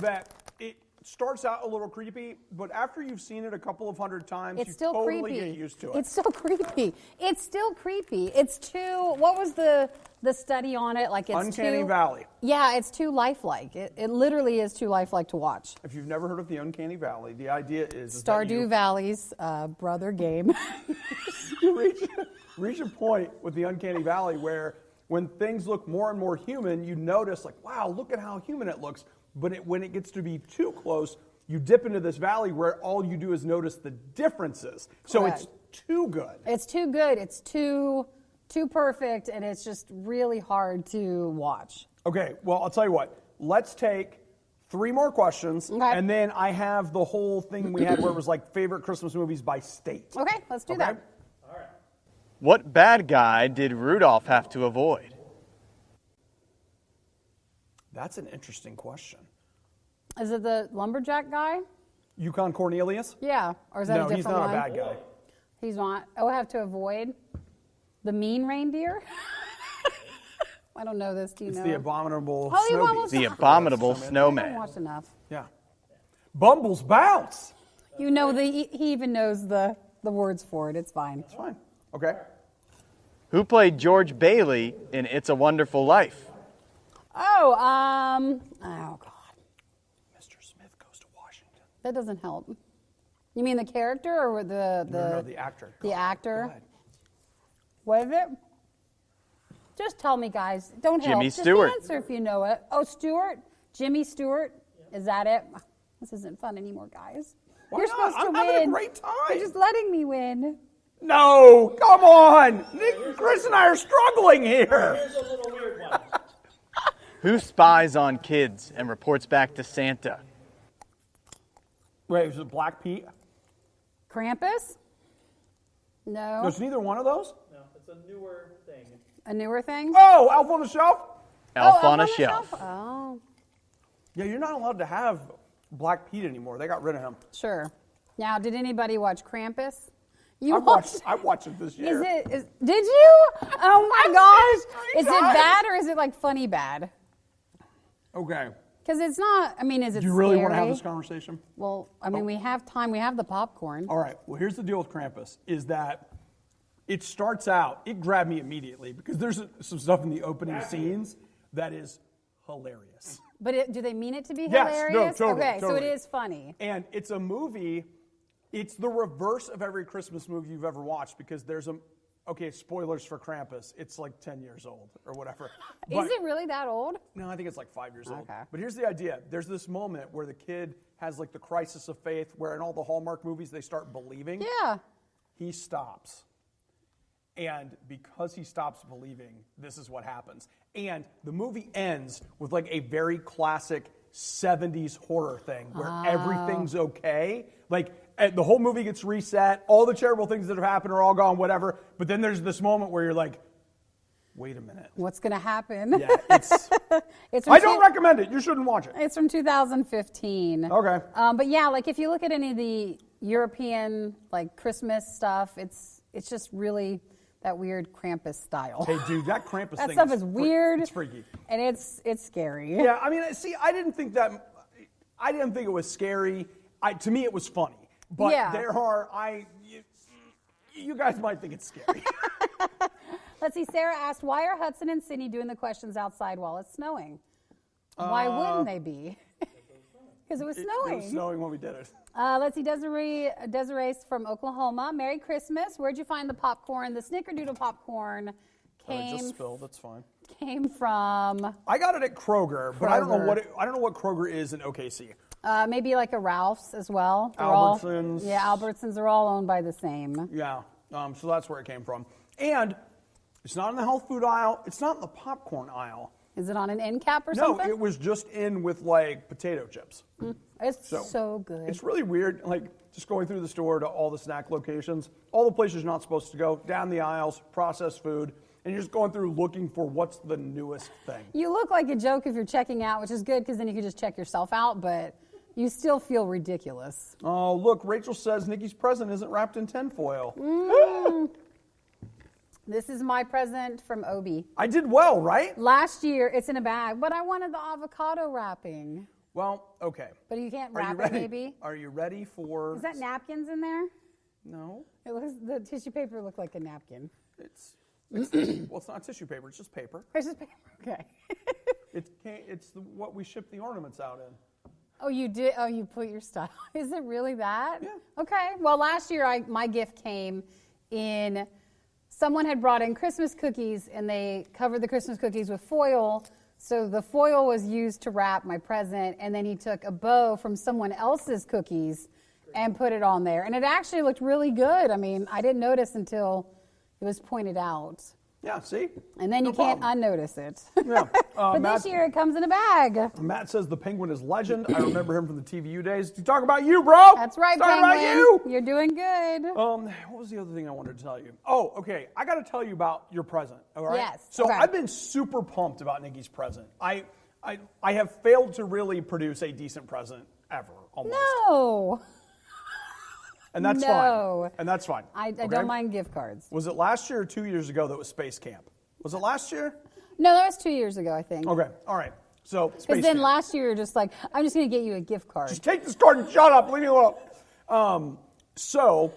that it starts out a little creepy, but after you've seen it a couple of hundred times, It's you still totally creepy. get used to it. It's still creepy. It's still creepy. It's too, what was the study on it? Like it's Uncanny too, Valley. Yeah, it's too lifelike. It literally is too lifelike to watch. If you've never heard of the Uncanny Valley, the idea is that Stardew you Valley's brother game. reach a point with the Uncanny Valley where when things look more and more human, you notice like, wow, look at how human it looks. But when it gets to be too close, you dip into this valley where all you do is notice the differences. So Correct. it's too good. It's too good. It's too perfect, and it's just really hard to watch. Okay, well, I'll tell you what. Let's take 3 more questions, Okay. and then I have the whole thing we had where it was like favorite Christmas movies by state. Okay, let's do Okay? that. All right. What bad guy did Rudolph have to avoid? That's an interesting question. Is it the lumberjack guy? Yukon Cornelius? Yeah. Or is that a No, different he's not one? a bad guy. He's not. Oh, I have to avoid the mean reindeer? I don't know this. Do you It's know? the abominable Oh, the snow abominable beast. The abominable I haven't snowman. watched enough. Yeah. Bumbles bounce. You know, he even knows the words for it. It's fine. It's fine. Okay. Who played George Bailey in It's a Wonderful Life? Oh, God. Mr. Smith goes to Washington. That doesn't help. You mean the character or the No, the actor. the Go actor? ahead. What is it? Just tell me, guys. Don't help. Jimmy Just Stewart. answer if you know it. Oh, Stewart? Jimmy Stewart? Is that it? This isn't fun anymore, guys. Why You're not? supposed to I'm win. having a great time. You're just letting me win. No, come on. Chris and I are struggling here. Here's a little weird one. Who spies on kids and reports back to Santa? Wait, was it Black Pete? Krampus? No. There's neither one of those? No, it's a newer thing. A newer thing? Oh, Elf on the Shelf? Elf Oh, on a the Shelf. Oh, Yeah, you're not allowed to have Black Pete anymore. They got rid of him. sure. Now, did anybody watch Krampus? You I watched it this year. Did you? Oh my I've gosh. seen it 3 Is it times. bad or is it like funny bad? Okay. Because it's not, I mean, is it Do you really scary? want to have this conversation? Well, I mean, we have time. We have the popcorn. All right. Well, here's the deal with Krampus is that it starts out, it grabbed me immediately because there's some stuff in the opening scenes that is hilarious. But do they mean it to be Yes, hilarious? no, totally, Okay, so it totally. is funny. And it's a movie, it's the reverse of every Christmas movie you've ever watched because there's okay, spoilers for Krampus. It's like 10 years old or whatever. Is it really that old? No, I think it's like 5 years old. Okay. But here's the idea. There's this moment where the kid has like the crisis of faith where in all the Hallmark movies they start believing. Yeah. He stops. And because he stops believing, this is what happens. And the movie ends with like a very classic 70s horror thing where everything's okay. Like the whole movie gets reset, all the terrible things that have happened are all gone, whatever. But then there's this moment where you're like, wait a minute. What's going to happen? Yeah, it's. It's from I don't recommend it. You shouldn't watch it. It's from 2015. Okay. But yeah, like if you look at any of the European like Christmas stuff, it's just really that weird Krampus style. Hey, dude, that Krampus That thing stuff is weird. It's freaky. And it's scary. Yeah, I mean, see, I didn't think it was scary. To me, it was funny. But Yeah. you guys might think it's scary. Let's see, Sarah asked, why are Hudson and Sydney doing the questions outside while it's snowing? Why wouldn't they be? Because it was snowing. It was snowing when we did it. Let's see, Desiree's from Oklahoma. Merry Christmas. Where'd you find the popcorn? The Snickerdoodle popcorn I just spilled. That's fine. came from I got it at Kroger, but I don't know Kroger. what Kroger is in OKC. maybe like a Ralph's as well. Albertsons. Albertsons are all owned by the same. Yeah, so that's where it came from. And it's not in the health food aisle. It's not in the popcorn aisle. Is it on an end cap or No, something? it was just in with like potato chips. It's so good. It's really weird, like just going through the store to all the snack locations, all the places you're not supposed to go, down the aisles, processed food, and you're just going through looking for what's the newest thing. You look like a joke if you're checking out, which is good because then you can just check yourself out, but you still feel ridiculous. Oh, look, Rachel says Nikki's present isn't wrapped in tinfoil. This is my present from Obi. I did well, right? Last year, it's in a bag, but I wanted the avocado wrapping. Well, okay. But you can't Are you wrap it, ready? maybe? Are you ready for... Is that napkins in there? No. The tissue paper looked like a napkin. It's well, it's not tissue paper. It's just paper. It's just paper. Okay. It's what we ship the ornaments out in. Oh, you did? Oh, you put your stuff. Is it really that? Yeah. Okay. Well, last year my gift came in. Someone had brought in Christmas cookies, and they covered the Christmas cookies with foil. So the foil was used to wrap my present, and then he took a bow from someone else's cookies and put it on there. And it actually looked really good. I mean, I didn't notice until it was pointed out. Yeah, see? And then No you can't problem. unnotice it. Yeah. But Matt, this year it comes in a bag. Matt says the Penguin is legend. I remember him from the TVU days. He's talking about you, bro. That's right, He's talking Penguin. about you. You're doing good. What was the other thing I wanted to tell you? Oh, okay. I got to tell you about your present. All right. Yes, So okay. I've been super pumped about Nikki's present. I have failed to really produce a decent present ever. Almost. No. And that's No. fine. And that's fine. I okay? don't mind gift cards. Was it last year or 2 years ago that was Space Camp? Was it last year? No, that was 2 years ago, I think. Okay. All right. So Space Because then Camp. last year you're just like, I'm just going to get you a gift card. Just take this card and shut up. Leave me alone. So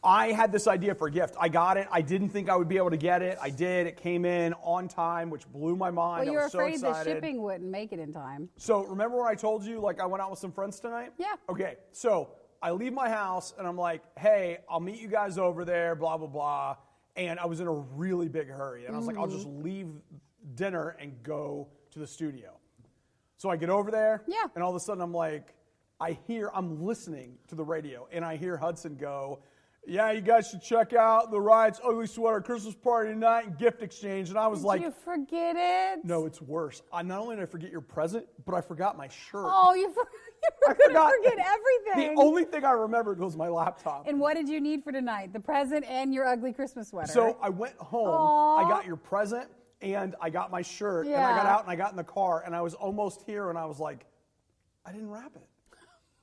I had this idea for a gift. I got it. I didn't think I would be able to get it. I did. It came in on time, which blew my mind. Well, you were I was afraid so the excited. shipping wouldn't make it in time. So remember when I told you, like, I went out with some friends tonight? Yeah. Okay. So I leave my house and I'm like, hey, I'll meet you guys over there, blah, blah, blah. And I was in a really big hurry. And I was like, I'll just leave dinner and go to the studio. So I get over there. Yeah. And all of a sudden I'm like, I'm listening to the radio and I hear Hudson go, yeah, you guys should check out the RIOT's Ugly Sweater Christmas Party Night and Gift Exchange. And I was like, Did you forget it? no, it's worse. Not only did I forget your present, but I forgot my shirt. Oh, you were going to forget everything. The only thing I remembered was my laptop. And what did you need for tonight? The present and your ugly Christmas sweater. So I went home, Aw. I got your present, and I got my shirt, and I Yeah. got out and I got in the car, and I was almost here, and I was like, I didn't wrap it.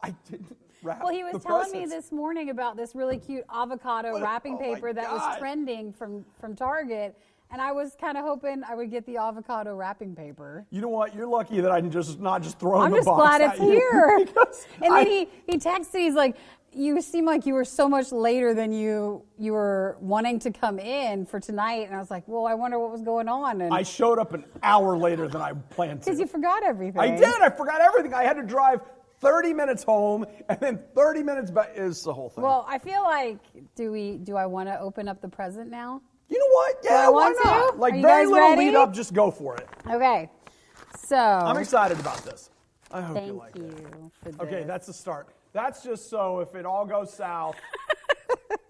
I didn't wrap Well, he was the telling me presents. this morning about this really cute avocado What? wrapping Oh my paper that was God. trending from Target. And I was kind of hoping I would get the avocado wrapping paper. You know what? You're lucky that I didn't just not just throw I'm in the just box glad at it's you. here. Because And then he texted, he's like, you seem like you were so much later than you were wanting to come in for tonight. And I was like, well, I wonder what was going on. And I showed up an hour later than I planned to. because you forgot everything. I did. I forgot everything. I had to drive 30 minutes home and then 30 minutes back. Is the whole thing. Well, I feel like, do I want to open up the present now? You know what? Yeah, I why want to? not? Like, Are you very guys little ready? lead up, just go for it. Okay. So I'm excited about this. I hope you thank like it. you for this. Okay, that's the start. That's just so if it all goes south,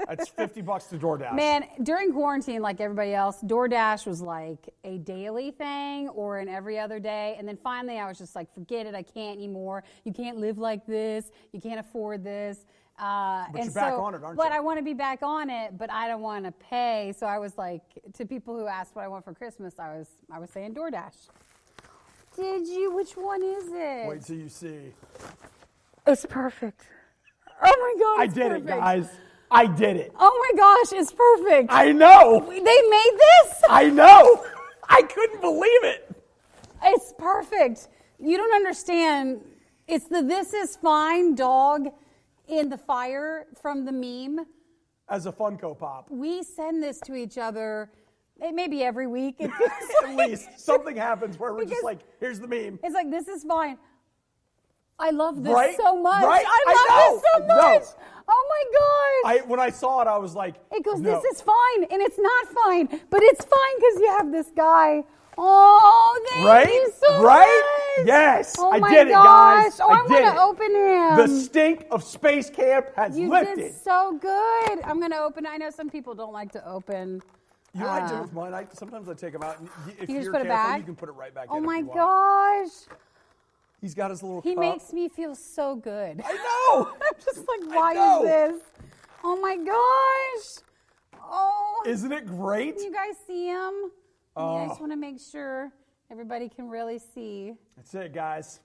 that's $50 to DoorDash. Man, during quarantine, like everybody else, DoorDash was like a daily thing or an every other day. And then finally I was just like, forget it, I can't anymore. You can't live like this. You can't afford this. But you're back on it, aren't But you? I want to be back on it, but I don't want to pay. So I was like, to people who asked what I want for Christmas, I was saying DoorDash. Did you? Which one is it? Wait till you see. It's perfect. Oh my God. I it's did perfect. it, guys. I did it. Oh my gosh, it's perfect. I know. They made this. I know. I couldn't believe it. It's perfect. You don't understand. It's the This Is Fine dog in the fire from the meme. As a Funko Pop. We send this to each other maybe every week. It At least something happens where we're just Because- like, here's the meme. It's like, this is fine. I love this Right? so much. Right? I I love know. this so I know. much. Oh my gosh. When I saw it, I was like, It goes, no. this is fine, and it's not fine, but it's fine because you have this guy. Oh, thank Right? you so Right? much. Yes. Oh I my did it, gosh. guys. Oh, I did want it. to open him. The stink of Space Camp has You lifted. did so good. I'm going to open. I know some people don't like to open. You know what I do with mine? Sometimes I take them out, and if You you're just put it careful, back? you can put it right back Oh in. if my you want. gosh. He's got his little He cup. makes me feel so good. I know. I'm just like, I why know. is this? Oh my gosh. Oh. Isn't it great? Can you guys see him? Oh. I just want to make sure everybody can really see. That's it, guys.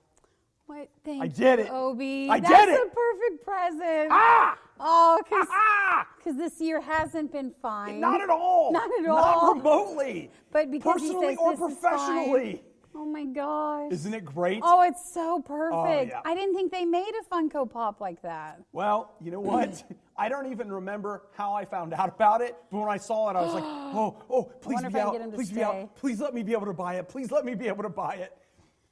What? Thank I did you, it. Obi. I did That's it. a perfect present. Ah! Oh, Ah! because this year hasn't been fine. Not at all. Not at Not all. remotely. But because he personally says or this is professionally. fine. Oh my gosh. Isn't it great? Oh, it's so perfect. yeah. I didn't think they made a Funko Pop like that. Well, you know what? I don't even remember how I found out about it, but when I saw it, I was like, please wonder be if I can out. get him to Please be stay. out. Please let me be able to buy it. Please let me be able to buy it.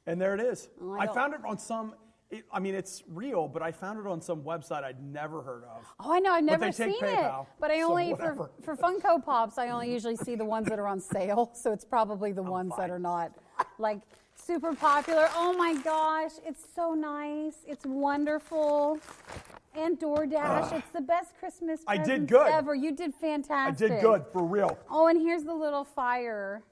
And there it is. Oh, I found it on some, it's real, but I found it on some website I'd never heard of. Oh, I know. I've never they take seen it. PayPal, But I so only, whatever. for Funko Pops, I only usually see the ones that are on sale. So it's probably the ones that fine. are not like super popular. Oh my gosh, it's so nice. It's wonderful. And DoorDash, it's the best Christmas I presents did good. ever. You did I fantastic. did good, for real. Oh, and here's the little fire.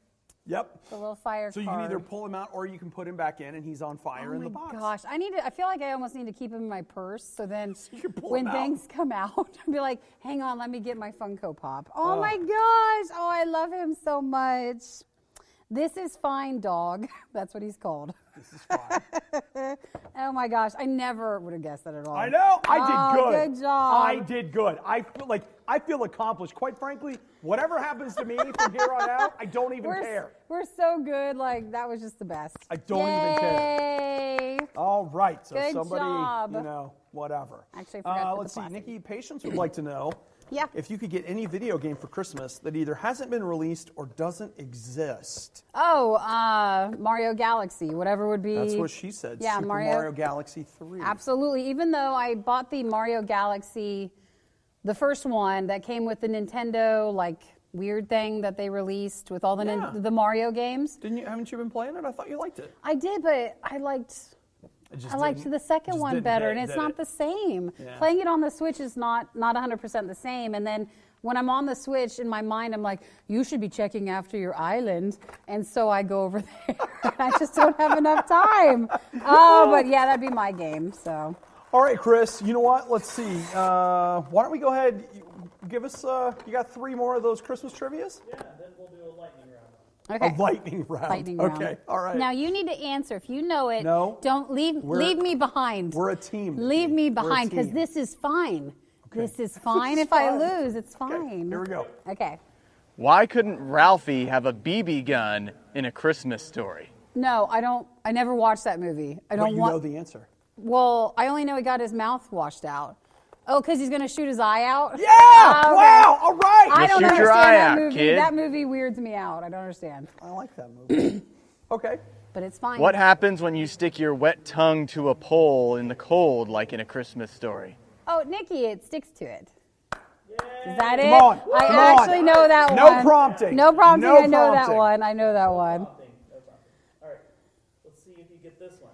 Yep. The little fire So you can either pull him out or you can put him back in and he's on fire in the box. Oh my gosh, I feel like I almost need to keep him in my purse so then you can pull when him out. things come out, I'll be like, hang on, let me get my Funko Pop. Oh my gosh, oh, I love him so much. This is fine, dog. That's what he's called. This is fine. Oh my gosh, I never would have guessed that at all. I know. I did good. Good job. I did good. I feel accomplished. Quite frankly, whatever happens to me from here on out, I don't even care. We're so good. Like, that was just the best. I don't even care. Yay. All right. So Good somebody, job. whatever. Actually, I forgot to put let's the see. plastic. Nikki Patience would like to know Yeah. if you could get any video game for Christmas that either hasn't been released or doesn't exist. Oh, Mario Galaxy, whatever would be. That's what she said. Yeah, Super Mario Galaxy 3. Absolutely. Even though I bought the Mario Galaxy, the first one that came with the Nintendo, like, weird thing that they released with all the the Mario games. Haven't you been playing it? I thought you liked it. I did, but I liked the second one better, and it's not the same. Yeah. Playing it on the Switch is not 100% the same. And then when I'm on the Switch, in my mind, I'm like, you should be checking after your island. And so I go over there. I just don't have enough time. Oh, but yeah, that'd be my game. So. All right, Chris, you know what? Let's see. Why don't we go ahead, give us, you got 3 more of those Christmas trivias? Yeah, then we'll do a lightning round. Okay. A lightning round. Lightning round. Okay, all right. Now you need to answer. If you know it, No. don't leave me behind. We're a team. Leave me We're a behind because team. this is fine. Okay. This is fine. This is If I fine. lose, it's Okay, fine. here we go. Okay. Why couldn't Ralphie have a BB gun in A Christmas Story? No, I don't. I never watched that movie. I But don't you want. know the answer. Well, I only know he got his mouth washed out. Oh, because he's going to shoot his eye out? Yeah! Oh, okay. Wow! All right! I don't Shoot understand your eye that out, movie. kid. That movie weirds me out. I don't understand. I like that movie. Okay. But it's fine. What happens when you stick your wet tongue to a pole in the cold like in A Christmas Story? Oh, Nikki, it sticks to it. Is that it? Come on. I Come on. actually know that No one. prompting. No prompting. No I know that prompting. one. I know that one. No prompting. All right, let's see if you get this one.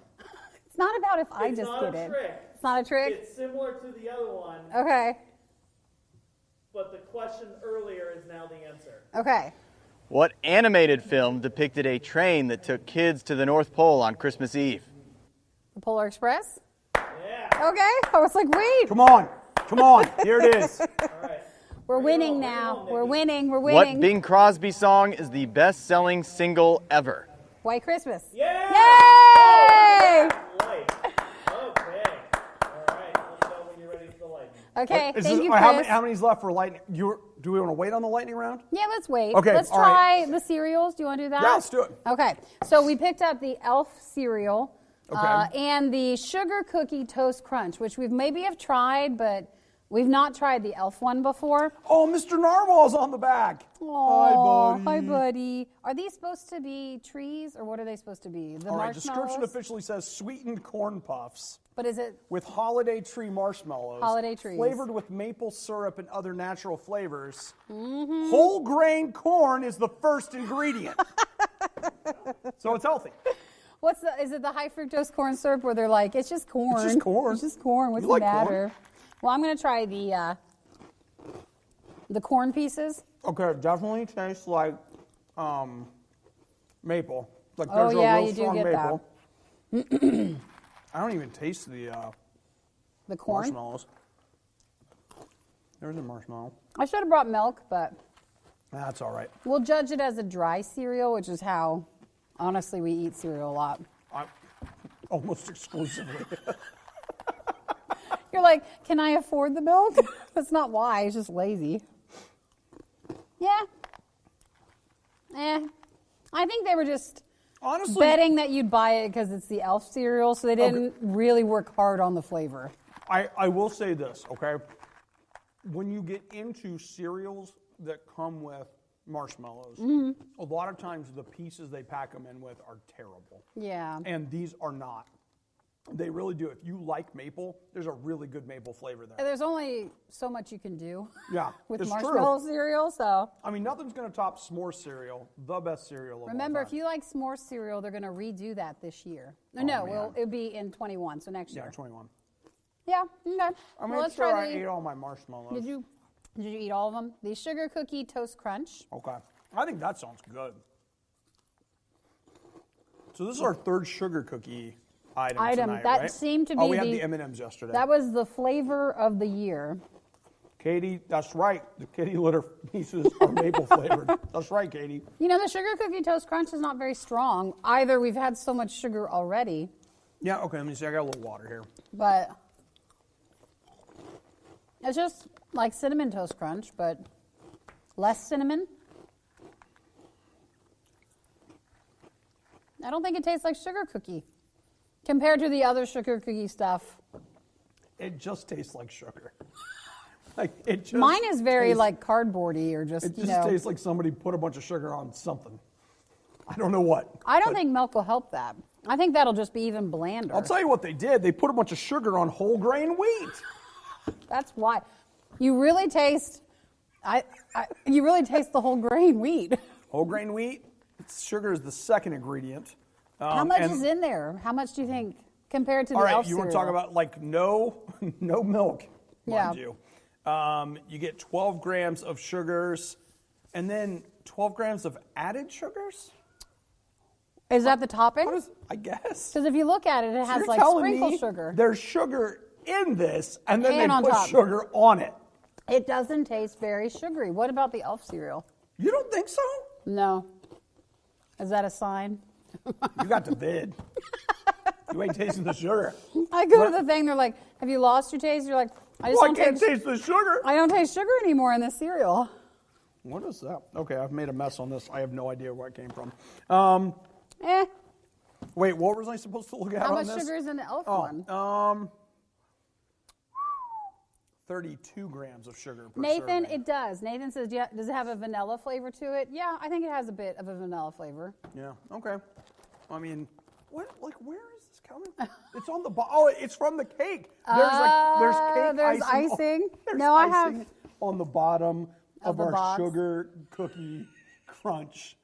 It's not about if I It's just not get a it. trick. It's not a trick? It's similar to the other one, Okay. but the question earlier is now the answer. Okay. What animated film depicted a train that took kids to the North Pole on Christmas Eve? The Polar Express? Yeah. Okay. I was like, wait. Come on. Come on. Here it is. All right. We're winning on, now. bring it on, We're Nikki. winning. We're What winning. Bing Crosby song is the best-selling single ever? White Christmas. Yeah! Yay! Light. Okay. All right. Let me know when you're ready for the lightning. Okay. Is Thank this- you, how Chris. many's left for lightning? Do we want to wait on the lightning round? Yeah, let's wait. Okay, Let's all try right. the cereals. Do you want to do that? Yeah, let's do it. Okay. So we picked up the Elf cereal Okay. and the Sugar Cookie Toast Crunch, which we've maybe have tried, but we've not tried the Elf one before. Oh, Mr. Narwhal's on the back. Aw, Hi, buddy. Hi, buddy. Are these supposed to be trees, or what are they supposed to be? The All right, marshmallows? description officially says sweetened corn puffs But is it with holiday tree marshmallows. Holiday trees. Flavored with maple syrup and other natural flavors. Mm-hmm. Whole grain corn is the first ingredient. So it's healthy. is it the high fructose corn syrup where they're like, it's just corn. just corn. It's just corn. What's You the like matter? Well, I'm going to try the corn pieces. Okay, it definitely tastes like maple. Like Oh, there's yeah, a real you do strong get that. maple. I don't even taste the The corn. marshmallows. There's a marshmallow. I should have brought milk, but That's all right. we'll judge it as a dry cereal, which is how, honestly, we eat cereal a lot. Almost exclusively. You're like, can I afford the milk? That's not why. It's just lazy. Yeah. I think they were just Honestly, betting that you'd buy it because it's the Elf cereal, so they didn't really work hard on the flavor. I will say this, okay? When you get into cereals that come with marshmallows, a lot of times the pieces they pack them in with are terrible. Yeah. And these are not. They really do. If you like maple, there's a really good maple flavor there. There's only so much you can do Yeah, with it's marshmallow true. cereal, so. I mean, nothing's going to top s'more cereal, the best cereal of all Remember, time. if you like s'more cereal, they're going to redo that this year. Oh, No, man. well, it'll be in 21, so next Yeah, year. 21. Yeah, okay. I Well, mean, let's sure, try I the. ate all my marshmallows. Did you eat all of them? The sugar cookie toast crunch. Okay. I think that sounds good. So this is our third sugar cookie item tonight, that right? seemed to Oh, be we had the- the M&Ms yesterday. That was the flavor of the year. Katie, that's right. The kitty litter pieces are maple flavored. That's right, Katie. You know, the sugar cookie toast crunch is not very strong. Either we've had so much sugar already, Yeah, okay, let me see. I got a little water here. but it's just like cinnamon toast crunch, but less cinnamon. I don't think it tastes like sugar cookie compared to the other sugar cookie stuff. It just tastes like sugar. Like it just Mine is very tastes- like cardboardy or just, It you just know. tastes like somebody put a bunch of sugar on something. I don't know what. I don't but think milk will help that. I think that'll just be even blander. I'll tell you what they did. They put a bunch of sugar on whole grain wheat. That's why. You really taste, you really taste the whole grain wheat. Whole grain wheat. Sugar is the second ingredient. How much and- is in there? How much do you think compared to the All right, elf you want to talk cereal? about like no milk, mind Yeah. you. You get 12 grams of sugars, and then 12 grams of added sugars. Is that the topping? I guess. Because if you look at it, it So has you're like telling sprinkle me sugar. There's sugar in this, and then And they on put top. sugar on it. It doesn't taste very sugary. What about the elf cereal? You don't think so? No. Is that a sign? You got the vid. You ain't tasting the sugar. I go What? to the thing, they're like, have you lost your taste? You're like, I just Well, I don't can't taste, taste the sugar. I don't taste sugar anymore in this cereal. What is that? Okay, I've made a mess on this. I have no idea where it came from. Eh. Wait, what was I supposed to look at How on much this? sugar is in the elf one? 32 grams of sugar per Nathan, serving. it does. Nathan says, yeah, does it have a vanilla flavor to it? Yeah, I think it has a bit of a vanilla flavor. Yeah, okay. I mean, where is this coming? It's on the oh, it's from the cake. There's cake there's icing. icing? There's No, I have- icing on the bottom of the our box. sugar cookie crunch.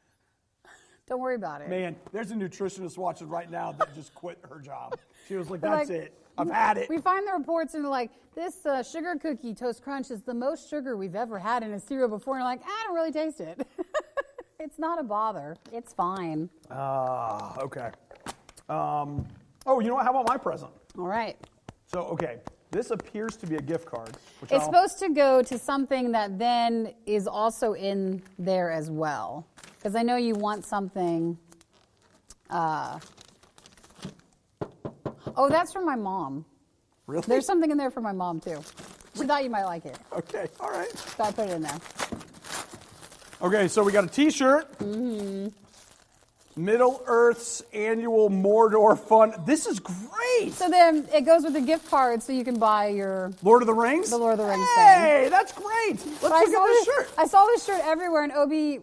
Don't worry about it. Man, there's a nutritionist watching right now that just quit her job. She was like, They're that's like, it. I've had it. We find the reports and they're like, this sugar cookie toast crunch is the most sugar we've ever had in a cereal before. And you're like, I don't really taste it. It's not a bother. It's fine. Okay. Oh, you know what? How about my present? All right. So, okay, this appears to be a gift card. Which It's I'll- supposed to go to something that then is also in there as well. Because I know you want something. Oh, that's from my mom. Really? There's something in there for my mom, too. She thought you might like it. Okay, all right. So I put it in there. Okay, so we got a T-shirt. Mm-hmm. Middle Earth's annual Mordor Fun. This is great. So then it goes with the gift card so you can buy your. Lord of the Rings? The Lord of the Rings Hey, that's great. Let's But I look saw at this shirt. I saw this shirt everywhere, and Obi,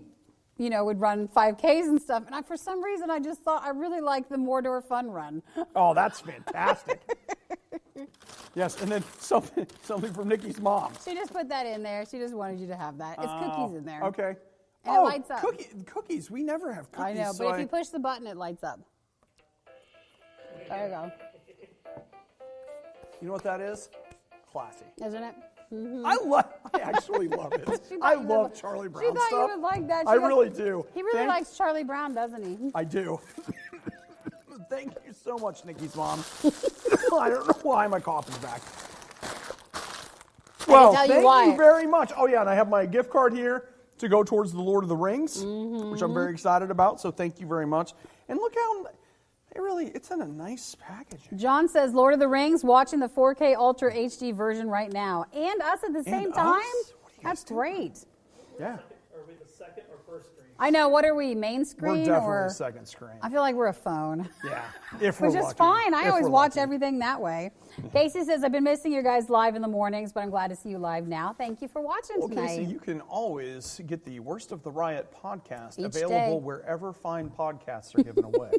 you know, would run 5Ks and stuff. And for some reason, I just thought I really liked the Mordor Fun Run. Oh, that's fantastic. Yes, and then something from Nikki's mom. She just put that in there. She just wanted you to have that. It's cookies in there. Okay. And it lights up. Cookies. We never have cookies. I know, so but if you push the button, it lights up. There you go. You know what that is? Classy. Isn't it? I actually love it. She I thought you love would- Charlie Brown She thought stuff. you would like that. She I goes- really do. He really Thank- likes Charlie Brown, doesn't he? I do. Thank you so much, Nikki's mom. I don't know why my cough is back. Well, tell you thank why. you very much. Oh, yeah, and I have my gift card here to go towards the Lord of the Rings, which I'm very excited about, so thank you very much. And look how, it's in a nice package. John says, Lord of the Rings, watching the 4K Ultra HD version right now. And us at the same us? time? What are you guys That's doing? great. Yeah. Are we the second or first screen? I know. What are we, main We're screen definitely or? second screen. I feel like we're a phone. Yeah, if we're Which is lucky. fine. I If always we're watch lucky. everything that way. Casey says, I've been missing you guys live in the mornings, but I'm glad to see you live now. Thank you for watching Well, tonight. Casey, you can always get the Worst of the Riot podcast Each available day. wherever fine podcasts are given away.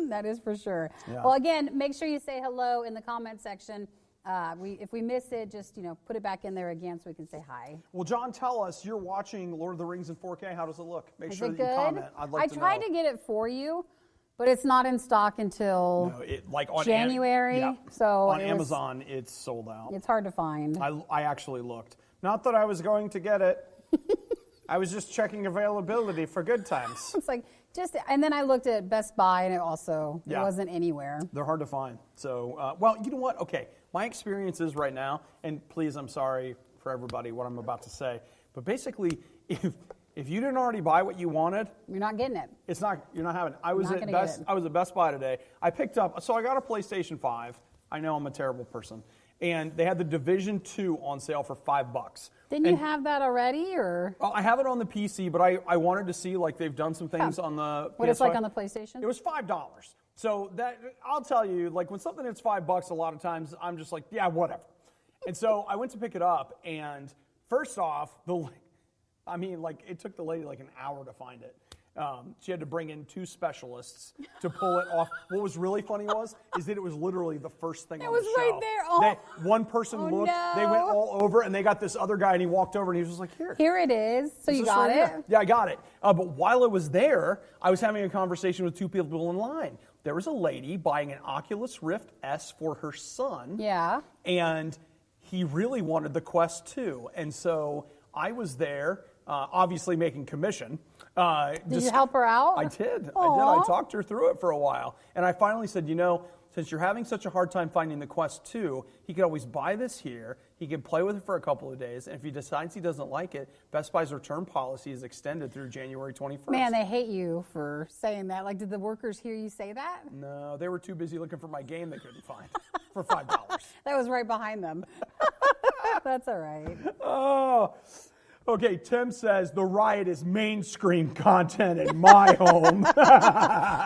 That is for sure. Yeah. Well, again, make sure you say hello in the comment section. If we miss it, just put it back in there again so we can say hi. Well, John, tell us, you're watching Lord of the Rings in 4K. How does it look? Make Is sure it that you good? comment. I'd like to know. I tried to get it for you, but it's not in stock until No, like on January. Yeah. So on it was- Amazon, it's sold out. It's hard to find. I actually looked. Not that I was going to get it. I was just checking availability for good times. It's like and then I looked at Best Buy and it Yeah. wasn't anywhere. They're hard to find. So, well, you know what? Okay, my experience is right now, and please, I'm sorry for everybody what I'm about to say, but basically, if you didn't already buy what you wanted, You're not getting it. you're not having it. I was Not at gonna get it. I was at Best Buy today. I picked up, so I got a PlayStation 5. I know I'm a terrible person, and they had the Division 2 on sale for $5. Didn't you have that already, or Well, I have it on the PC, but I wanted to see, like, they've done some things on the what PS5. it's like on the PlayStation? It was $5. So that, I'll tell you, like, when something hits $5, a lot of times I'm just like, yeah, whatever. And so I went to pick it up, and first off, it took the lady like an hour to find it. She had to bring in 2 specialists to pull it off. What was really funny is that it was literally the first thing on was the right shelf. there. Oh. One person Oh, looked, they went no. all over, and they got this other guy, and he walked over, and he was just like, here. Here it is. So you This got right it? here. Yeah, I got it. But while it was there, I was having a conversation with 2 people in line. There was a lady buying an Oculus Rift S for her son. Yeah. And he really wanted the Quest 2. And so I was there, obviously making commission. Did you help her out? I did. Aw. I talked her through it for a while. And I finally said, since you're having such a hard time finding the Quest 2, he could always buy this here. He could play with it for a couple of days. And if he decides he doesn't like it, Best Buy's return policy is extended through January 21st. Man, they hate you for saying that. Like, did the workers hear you say that? No, they were too busy looking for my game they couldn't find for $5. That was right behind them. That's all right. Oh, okay. Tim says the Riot is main screen content in my home.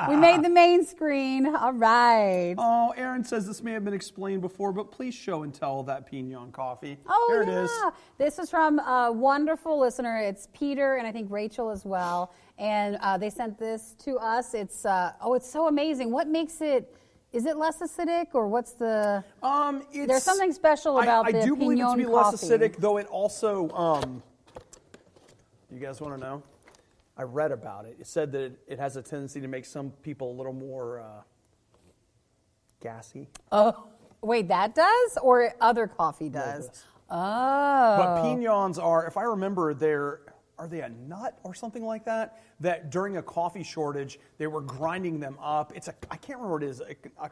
We made the main screen. All right. Oh, Aaron says this may have been explained before, but please show and tell that Pignon coffee. Oh, Here yeah. it is. This is from a wonderful listener. It's Peter and I think Rachel as well. And they sent this to us. It's it's so amazing. What makes it? Is it less acidic or what's the? There's something special about the I do believe it to be Pignon less coffee. acidic, though it also. You guys want to know? I read about it. It said that it has a tendency to make some people a little more gassy. Oh, wait, that does or other coffee does? does. Oh. But pignons are, if I remember, are they a nut or something like that? That during a coffee shortage, they were grinding them up. I can't remember what it is,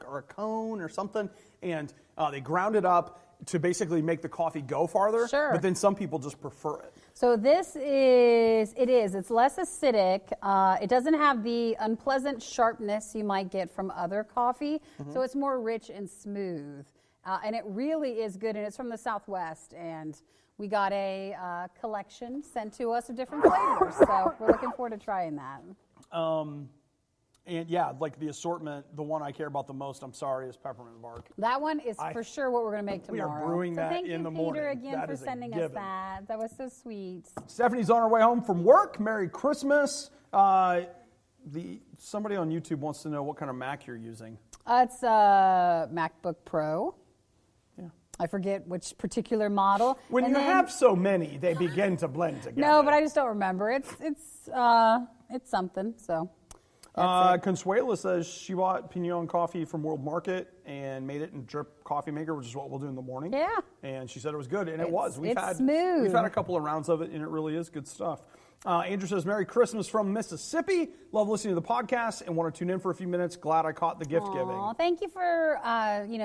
or a cone or something, and they ground it up to basically make the coffee go farther. Sure. But then some people just prefer it. So it's less acidic. It doesn't have the unpleasant sharpness you might get from other coffee. Mm-hmm. So it's more rich and smooth. And it really is good. And it's from the Southwest. And we got a collection sent to us of different flavors. So we're looking forward to trying that. And yeah, like the assortment, the one I care about the most, I'm sorry, is peppermint bark. That one is for sure what we're going to make We are tomorrow. brewing that thank in you, the Peter, morning. again That for is a sending us given. that. That was so sweet. Stephanie's on her way home from work. Merry Christmas. Somebody on YouTube wants to know what kind of Mac you're using. It's a MacBook Pro. Yeah. I forget which particular model. When And you then- have so many, they begin to blend together. No, but I just don't remember. It's something. So that's it. Consuela says she bought Pignon coffee from World Market and made it in drip coffee maker, which is what we'll do in the morning. Yeah. And she said it was good, and it was. It's smooth. We've had a couple of rounds of it, and it really is good stuff. Andrew says, Merry Christmas from Mississippi. Love listening to the podcast and want to tune in for a few minutes. Glad I caught the gift giving. Aw, thank you for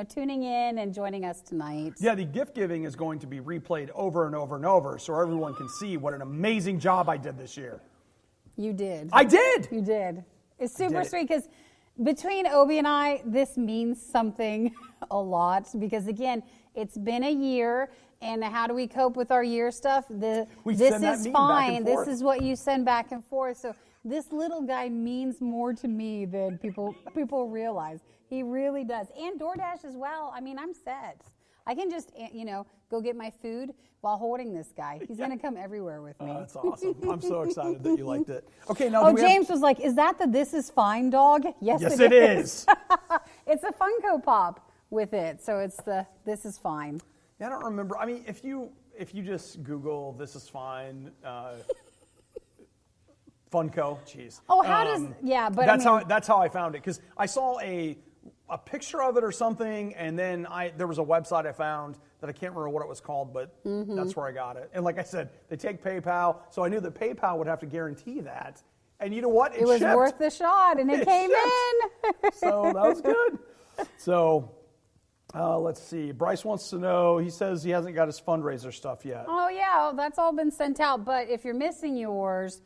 tuning in and joining us tonight. Yeah, the gift giving is going to be replayed over and over and over so everyone can see what an amazing job I did this year. You did. I did! You did. It's super it. sweet because between Obi and I, this means something a lot because, again, it's been a year, and how do we cope with our year stuff? We this send that is meme back fine. and This forth. is what you send back and forth. So this little guy means more to me than people realize. He really does. And DoorDash as well. I mean, I'm set. I can just, go get my food while holding this guy. He's going to come everywhere with me. That's awesome. I'm so excited that you liked it. Okay, now James was like, is that the This Is Fine dog? Yes, it is. It's a Funko Pop with it. So it's the This Is Fine. Yeah, I don't remember. I mean, if you just Google This Is Fine, Funko, jeez. Oh, how does, but that's how I found it, because I saw a picture of it or something, and then there was a website I found that I can't remember what it was called, but that's where I got it. And like I said, they take PayPal, so I knew that PayPal would have to guarantee that. And you know what? It was shipped. worth the shot, and it came in. So that was good. So let's see. Bryce wants to know, he says he hasn't got his fundraiser stuff yet. Oh, yeah, that's all been sent out. But if you're missing yours,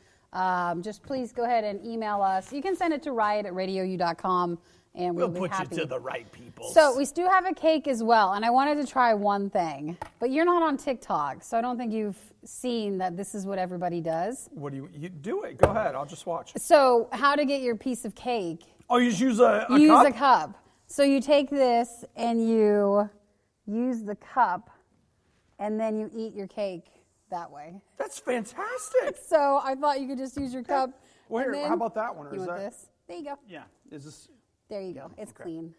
just please go ahead and email us. You can send it to riot@radiou.com. And we'll put happy. you to the right people. So we do have a cake as well, and I wanted to try one thing, but you're not on TikTok, so I don't think you've seen that this is what everybody does. What do you do it? Go ahead, I'll just watch. So how to get your piece of cake? Oh, you just use a cup? Use a cup. So you take this and you use the cup, and then you eat your cake that way. That's fantastic. So I thought you could just use your cup. Well, and then, how about that one? Or you is want that this? There you go. Yeah. Is this? There you go. It's clean.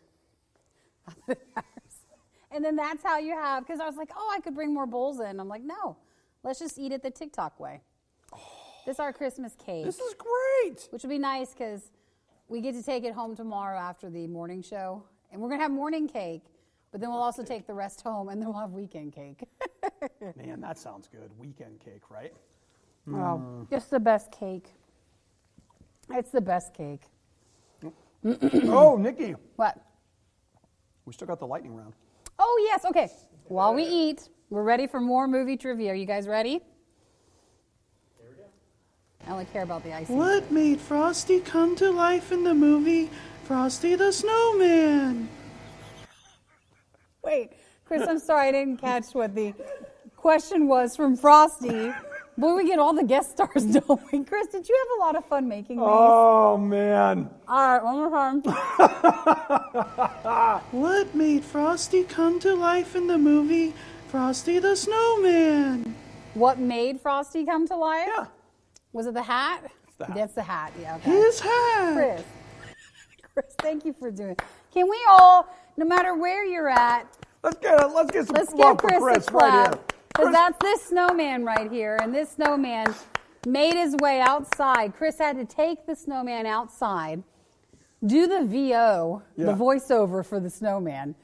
And then that's how you have, because I was like, I could bring more bowls in. I'm like, no, let's just eat it the TikTok way. This is our Christmas cake. This is great. Which will be nice because we get to take it home tomorrow after the morning show. And we're going to have morning cake, but then we'll also take the rest home, and then we'll have weekend cake. Man, that sounds good. Weekend cake, right? Oh, it's the best cake. It's the best cake. Oh, Nikki. What? We still got the lightning round. Oh, yes. Okay. While we eat, we're ready for more movie trivia. Are you guys ready? Here we go. I only care about the icing. What made Frosty come to life in the movie Frosty the Snowman? Wait, Chris, I'm sorry I didn't catch what the question was from Frosty. Boy, we get all the guest stars, don't we? Chris, did you have a lot of fun making these? Oh, man. All right, one more time. What made Frosty come to life in the movie Frosty the Snowman? What made Frosty come to life? Yeah. Was it the hat? It's the hat. That's the hat, yeah. Okay. His hat. Chris, thank you for doing it. Can we all, no matter where you're at, Let's get some let's love give for Chris Chris a clap. right here. Because that's this snowman right here, and this snowman made his way outside. Chris had to take the snowman outside, do the VO, the voiceover for the snowman,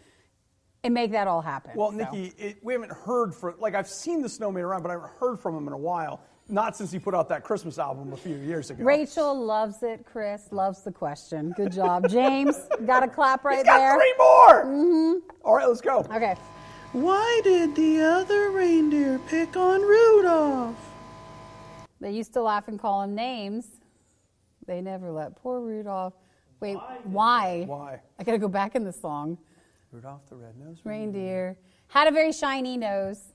and make that all happen. Well, Nikki, we haven't heard I've seen the snowman around, but I haven't heard from him in a while. Not since he put out that Christmas album a few years ago. Rachel loves it. Chris loves the question. Good job. James, got a clap right He's got there. 3 more. Mm-hmm. All right, let's go. Okay. Why did the other reindeer pick on Rudolph? They used to laugh and call him names. They never let poor Rudolph. Wait, why? Why? I got to go back in the song. Rudolph the Red-Nosed Reindeer had a very shiny nose.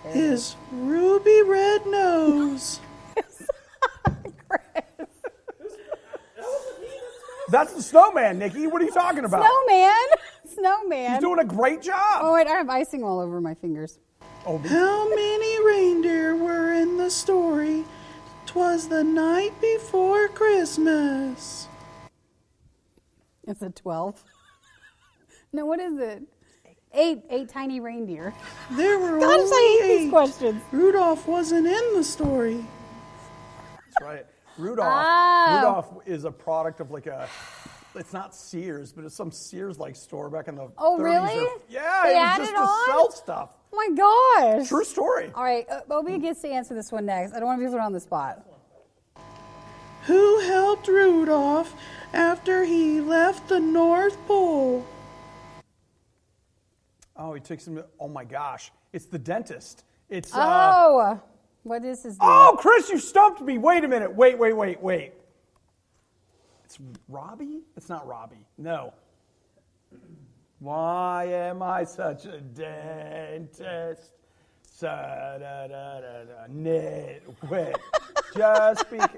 His ruby red nose. That's the snowman, Nikki. What are you talking about? Snowman. He's doing a great job. Oh, wait, I have icing all over my fingers. Oh, How many reindeer were in the story? 'Twas the night before Christmas. It's a 12. No, what is it? 8 tiny reindeer. There were Gosh, I only hate these 8. questions. Rudolph wasn't in the story. that's right. Rudolph. Oh. Rudolph is a product of it's not Sears, but it's some Sears-like store back in the 30s. Oh, really? Yeah, They it was added just on? to sell stuff. Oh, my gosh. True story. All right, Obi gets to answer this one next. I don't want to be put on the spot. Who helped Rudolph after he left the North Pole? Oh, he takes him. Oh my gosh, it's the dentist. It's. What is his name? Oh, Chris, you stumped me. Wait a minute. Wait. It's Robbie? It's not Robbie. No. Why am I such a dentist? Nitwit. Just because.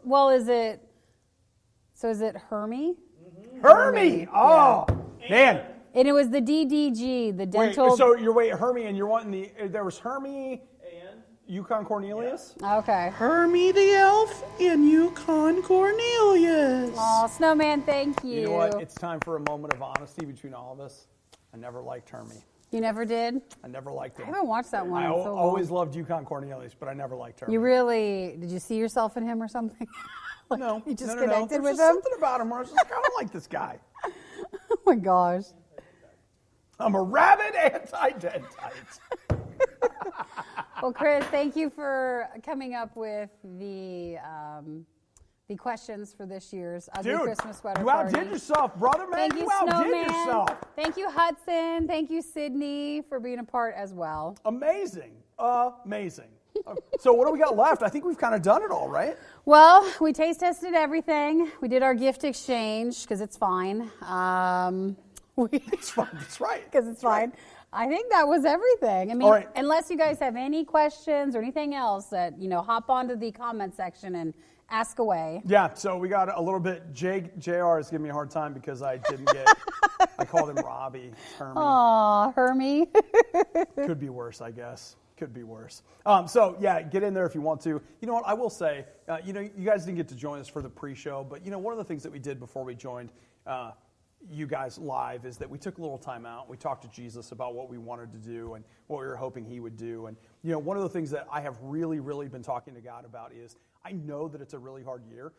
Well, is it Hermie? Hermie. Oh, man. And it was the DDG, the dental. Wait, so you're Hermie, and you're wanting there was Hermie And Yukon Cornelius? Okay. Hermie the elf and Yukon Cornelius. Oh, Snowman, thank you. You know what? It's time for a moment of honesty between all of us. I never liked Hermie. You never did? I never liked him. I haven't watched that one I in so long. always loved Yukon Cornelius, but I never liked Hermie. Did you see yourself in him or something? No. You just no. connected There's with just him? something about him where I was just like, I don't like this guy. Oh my gosh. I'm a rabid anti-dentite. Well, Chris, thank you for coming up with the questions for this year's Ugly Dude, Christmas Sweater you Party. outdid yourself, brother, man. Thank you, outdid Snowman. yourself. Thank you, Hudson. Thank you, Sydney, for being a part as well. Amazing. Amazing. So what do we got left? I think we've kind of done it all, right? Well, we taste tested everything. We did our gift exchange because it's fine. It's fine. That's right. Because it's fine. I think that was everything. I mean, All right. unless you guys have any questions or anything else that, hop onto the comment section and ask away. Yeah, so we got a little bit. JR is giving me a hard time because I didn't get, I called him Robbie. Hermie. Aw, Hermie. Could be worse, I guess. Could be worse. So, yeah, get in there if you want to. You know what, I will say, you guys didn't get to join us for the pre-show, but, one of the things that we did before we joined you guys live is that we took a little time out. We talked to Jesus about what we wanted to do and what we were hoping he would do. And, one of the things that I have really, really been talking to God about is I know that it's a really hard year.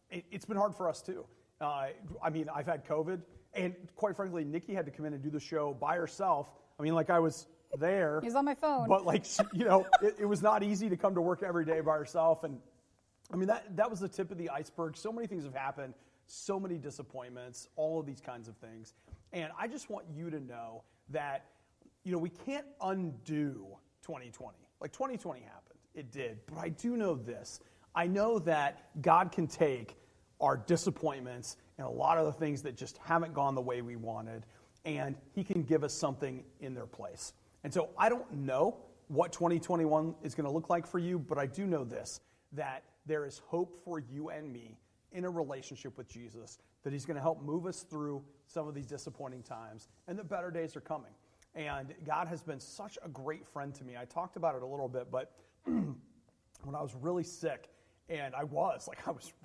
It's been hard for us, too. I've had COVID, and quite frankly, Nikki had to come in and do the show by herself. I was there. He was on my phone. But, it was not easy to come to work every day by herself. And, that was the tip of the iceberg. So many things have happened. So many disappointments, all of these kinds of things. And I just want you to know that, we can't undo 2020. 2020 happened. It did. But I do know this. I know that God can take our disappointments and a lot of the things that just haven't gone the way we wanted, and he can give us something in their place. And so I don't know what 2021 is going to look like for you, but I do know this, that there is hope for you and me in a relationship with Jesus, that he's going to help move us through some of these disappointing times, and the better days are coming. And God has been such a great friend to me. I talked about it a little bit, but when I was really sick, and I was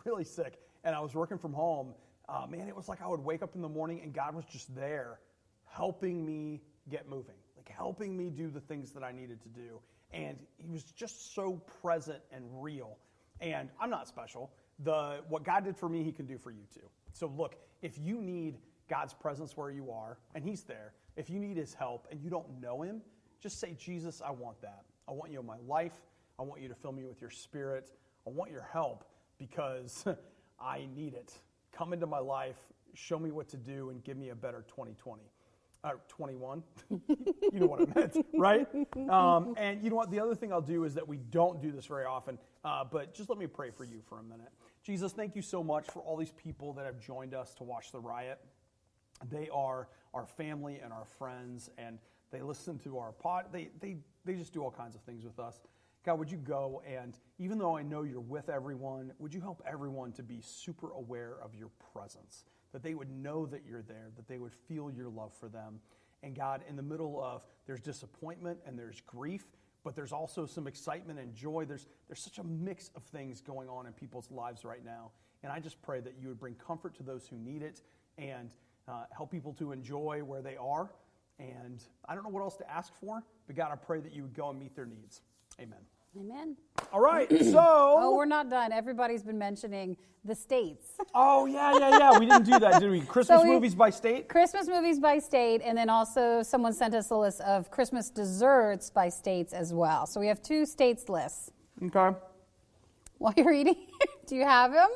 really sick, and I was working from home, it was like I would wake up in the morning, and God was just there helping me get moving, helping me do the things that I needed to do. And he was just so present and real. And I'm not special. What God did for me, he can do for you too. So look, if you need God's presence where you are, and he's there, if you need his help and you don't know him, just say, Jesus, I want that. I want you in my life. I want you to fill me with your spirit. I want your help because I need it. Come into my life, show me what to do, and give me a better 2020. 21. You know what I meant, right? And you know what? The other thing I'll do is that we don't do this very often, but just let me pray for you for a minute. Jesus, thank you so much for all these people that have joined us to watch the riot. They are our family and our friends, and they listen to our pod. They just do all kinds of things with us. God, would you go, and even though I know you're with everyone, would you help everyone to be super aware of your presence, that they would know that you're there, that they would feel your love for them. And God, in the middle of, there's disappointment and there's grief, but there's also some excitement and joy. There's such a mix of things going on in people's lives right now. And I just pray that you would bring comfort to those who need it and help people to enjoy where they are. And I don't know what else to ask for, but God, I pray that you would go and meet their needs. Amen. Amen. All right, so... Oh, we're not done. Everybody's been mentioning the states. Oh, yeah. We didn't do that, did we? Christmas movies by state? Christmas movies by state, and then also someone sent us a list of Christmas desserts by states as well. So we have 2 states lists. Okay. While you're eating, do you have them?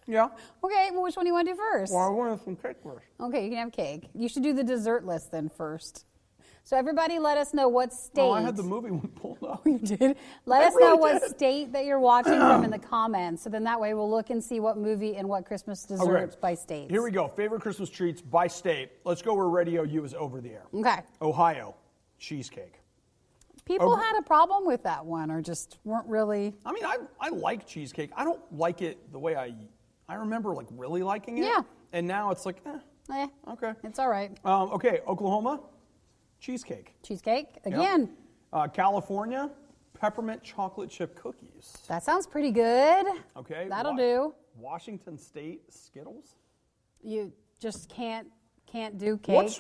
Yeah. Okay, well, which one do you want to do first? Well, I wanted some cake first. Okay, you can have cake. You should do the dessert list then first. So everybody let us know what state. Oh, I had the movie one pulled up. You did? Let us know what state that you're watching from in the comments. So then that way we'll look and see what movie and what Christmas desserts by state. Here we go. Favorite Christmas treats by state. Let's go where Radio U is over the air. Okay. Ohio, cheesecake. People had a problem with that one, or just weren't really. I mean, I like cheesecake. I don't like it the way I remember like really liking it. Yeah. And now it's like, okay. It's all right. Okay, Oklahoma, cheesecake. Cheesecake Yep. again. California, peppermint chocolate chip cookies. That sounds pretty good. Okay. That'll do. Washington State, Skittles. You just can't do cake. What's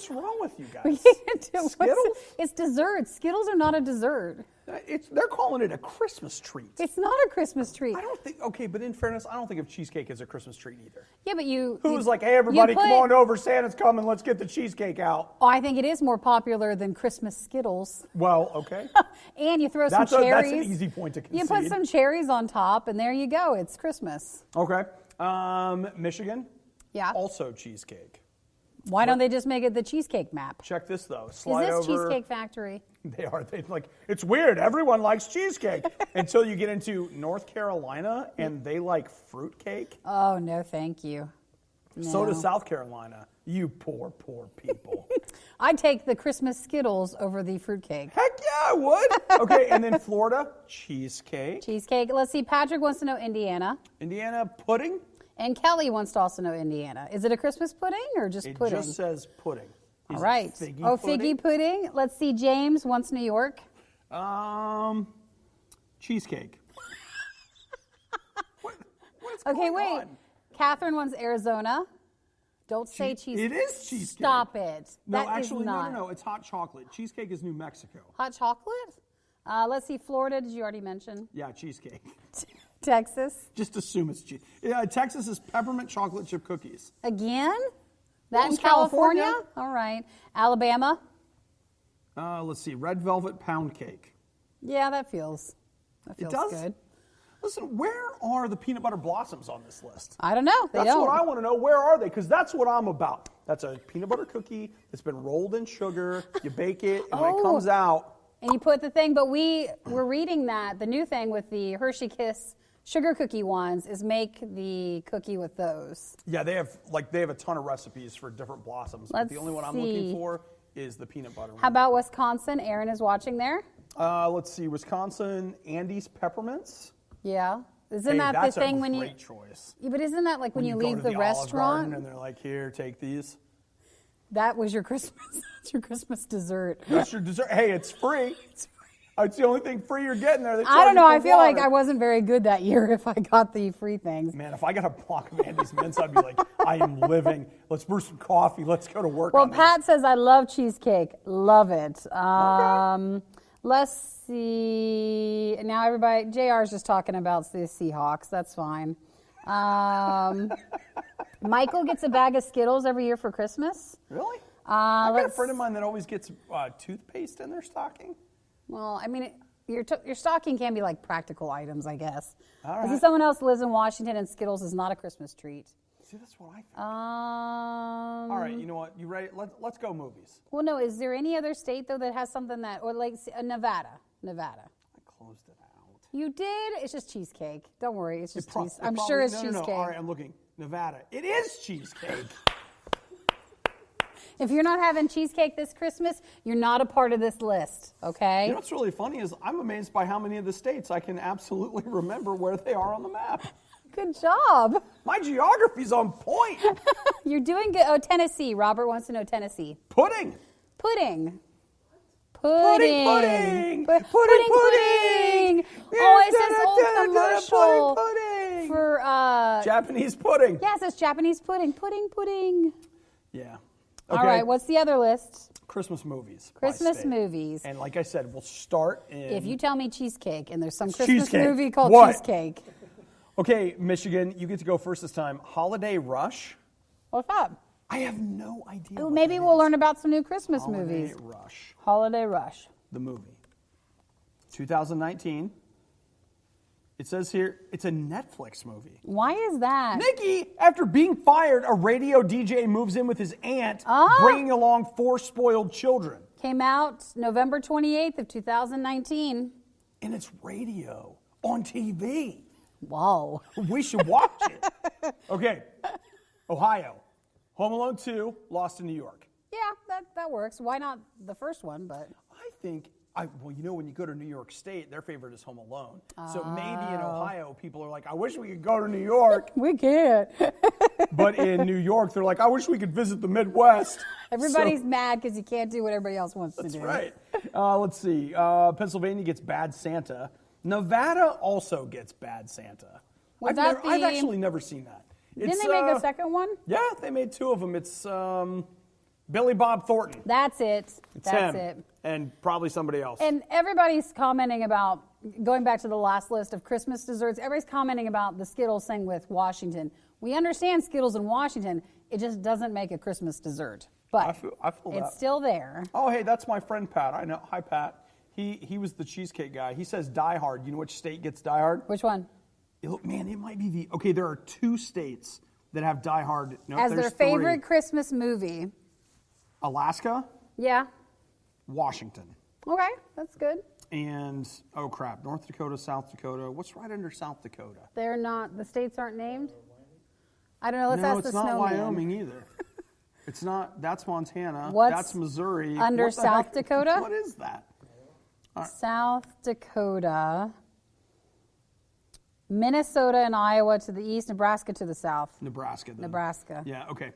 wrong with you We guys? can't do Skittles? It's dessert. Skittles are not a dessert. They're calling it a Christmas treat. It's not a Christmas treat. I don't think. Okay, but in fairness, I don't think of cheesecake as a Christmas treat either. Yeah, but you. Who's like, hey, everybody, put- come on over. Santa's coming. Let's get the cheesecake out. Oh, I think it is more popular than Christmas Skittles. Well, okay. And you throw That's some cherries. That's an easy point to concede. You put some cherries on top, and there you go. It's Christmas. Okay. Michigan. Yeah. Also cheesecake. Why don't they just make it the cheesecake map? Check this though. Is Slide this over. Cheesecake Factory? They are. They like. It's weird. Everyone likes cheesecake until you get into North Carolina and they like fruitcake. Oh, no, thank you. So does No. South Carolina. You poor people. I'd take the Christmas Skittles over the fruitcake. Heck yeah, I would. Okay, and then Florida, cheesecake. Cheesecake. Let's see. Patrick wants to know Indiana. Indiana, pudding. And Kelly wants to also know Indiana. Is it a Christmas pudding or just It pudding? just says pudding. All Is it right. figgy Figgy pudding. Let's see. James wants New York. Cheesecake. What is Okay, going wait. on? Catherine wants Arizona. Don't say cheesecake. It is cheesecake. Stop it. No, That is actually, not. no. It's hot chocolate. Cheesecake is New Mexico. Hot chocolate? Let's see. Florida. Did you already mention? Yeah, cheesecake. Texas. Just assume it's cheese. Yeah, Texas is peppermint chocolate chip cookies. Again? Well, That in it's California? California. All right. Alabama? Let's see, red velvet pound cake. Yeah, that feels does? good. Listen, where are the peanut butter blossoms on this list? I don't know. They That's don't. what I want to know. Where are they? Because that's what I'm about. That's a peanut butter cookie that's been rolled in sugar. You bake it, and when it comes out, And you put the thing, but we're reading that the new thing with the Hershey Kiss sugar cookie ones is make the cookie with those. yeah, they have a ton of recipes for different blossoms. But Let's the only one I'm see. looking for is the peanut butter one. How about Wisconsin? Aaron is watching there. Let's see, Wisconsin Andes peppermints. Yeah. Isn't Hey, that the that's thing a when you? great choice. Yeah, but isn't that like when you go leave to the Olive restaurant? Garden and they're like, here, take these. That was your Christmas. That's your Christmas dessert. That's your dessert. Hey, it's free. It's the only thing free you're getting there. They I charge don't know. you I for feel like water. I wasn't very good that year if I got the free things. Man, if I got a block of Andes mints, I'd be like, I am living. Let's brew some coffee. Let's go to work. Well, on these. Pat says I love cheesecake. Love it. Let's see. Now everybody, JR is just talking about the Seahawks. That's fine. Michael gets a bag of Skittles every year for Christmas. Really? I've got a let's- friend of mine that always gets toothpaste in their stocking. Well, I mean, your stocking can be like practical items, I guess. All I see right. someone else lives in Washington and Skittles is not a Christmas treat. See, that's what I think. All right, you know what? You ready? Let's go movies. Well, no, is there any other state, though, that has something that, or like Nevada? Nevada. I closed it out. You did? It's just cheesecake. Don't worry, it's just It cheese. it I'm probably- sure it's no, cheesecake. No. All right, I'm looking. Nevada. It is cheesecake. If you're not having cheesecake this Christmas, you're not a part of this list, okay? You know what's really funny is I'm amazed by how many of the states I can absolutely remember where they are on the map. Good job. My geography's on point. You're doing good. Oh, Tennessee. Robert wants to know Tennessee. Pudding. Pudding. Pudding, pudding. Pudding, pudding. Oh, it says old commercial Pudding. for, Japanese pudding. yeah, it says Japanese pudding. Pudding. Yeah. All right, what's the other list? Christmas movies. by Christmas state. movies. And like I said, we'll start in. If you tell me cheesecake and there's some Christmas cheesecake. movie called What? Cheesecake, Okay, Michigan, you get to go first this time. Holiday Rush. what's up? I have no idea. Ooh, what maybe that we'll is. learn about some new Christmas Holiday movies. Rush. Holiday Rush. The movie. 2019. It says here it's a Netflix movie. Why is that? Nikki, after being fired, a radio DJ moves in with his aunt, Ah. bringing along 4 spoiled children. Came out November 28th of 2019. And it's radio on TV. Whoa. We should watch it. Okay. Ohio. Home Alone 2, Lost in New York. Yeah, that works. Why not the first one, but I think Well, you know, when you go to New York State, their favorite is Home Alone. So maybe in Ohio, people are like, I wish we could go to New York. We can't. But in New York, they're like, I wish we could visit the Midwest. Everybody's mad because you can't do what everybody else wants to do. That's right. Let's see. Pennsylvania gets Bad Santa. Nevada also gets Bad Santa. I've actually never seen that. Didn't they make a second one? Yeah, they made 2 of them. It's Billy Bob Thornton. That's it. That's him. And probably somebody else. And everybody's commenting about, going back to the last list of Christmas desserts, everybody's commenting about the Skittles thing with Washington. We understand Skittles in Washington. It just doesn't make a Christmas dessert. But I feel it's that. still there. Oh, hey, that's my friend Pat. I know. Hi, Pat. He was the cheesecake guy. He says Die Hard. You know which state gets Die Hard? Which one? Man, it might be okay, there are 2 states that have Die Hard. No, As their there's favorite 3. Christmas movie. Alaska, Yeah. Washington. Okay, that's good. And, oh crap, North Dakota, South Dakota. What's right under South Dakota? They're not, the states aren't named? I don't know, let's No, ask the it's not snowman. Wyoming either. It's not, that's Montana. What's that's Missouri. under What the South heck? Dakota? What is that? South Dakota. Minnesota and Iowa to the east, Nebraska to the south. Nebraska. Then. Nebraska. Yeah, okay.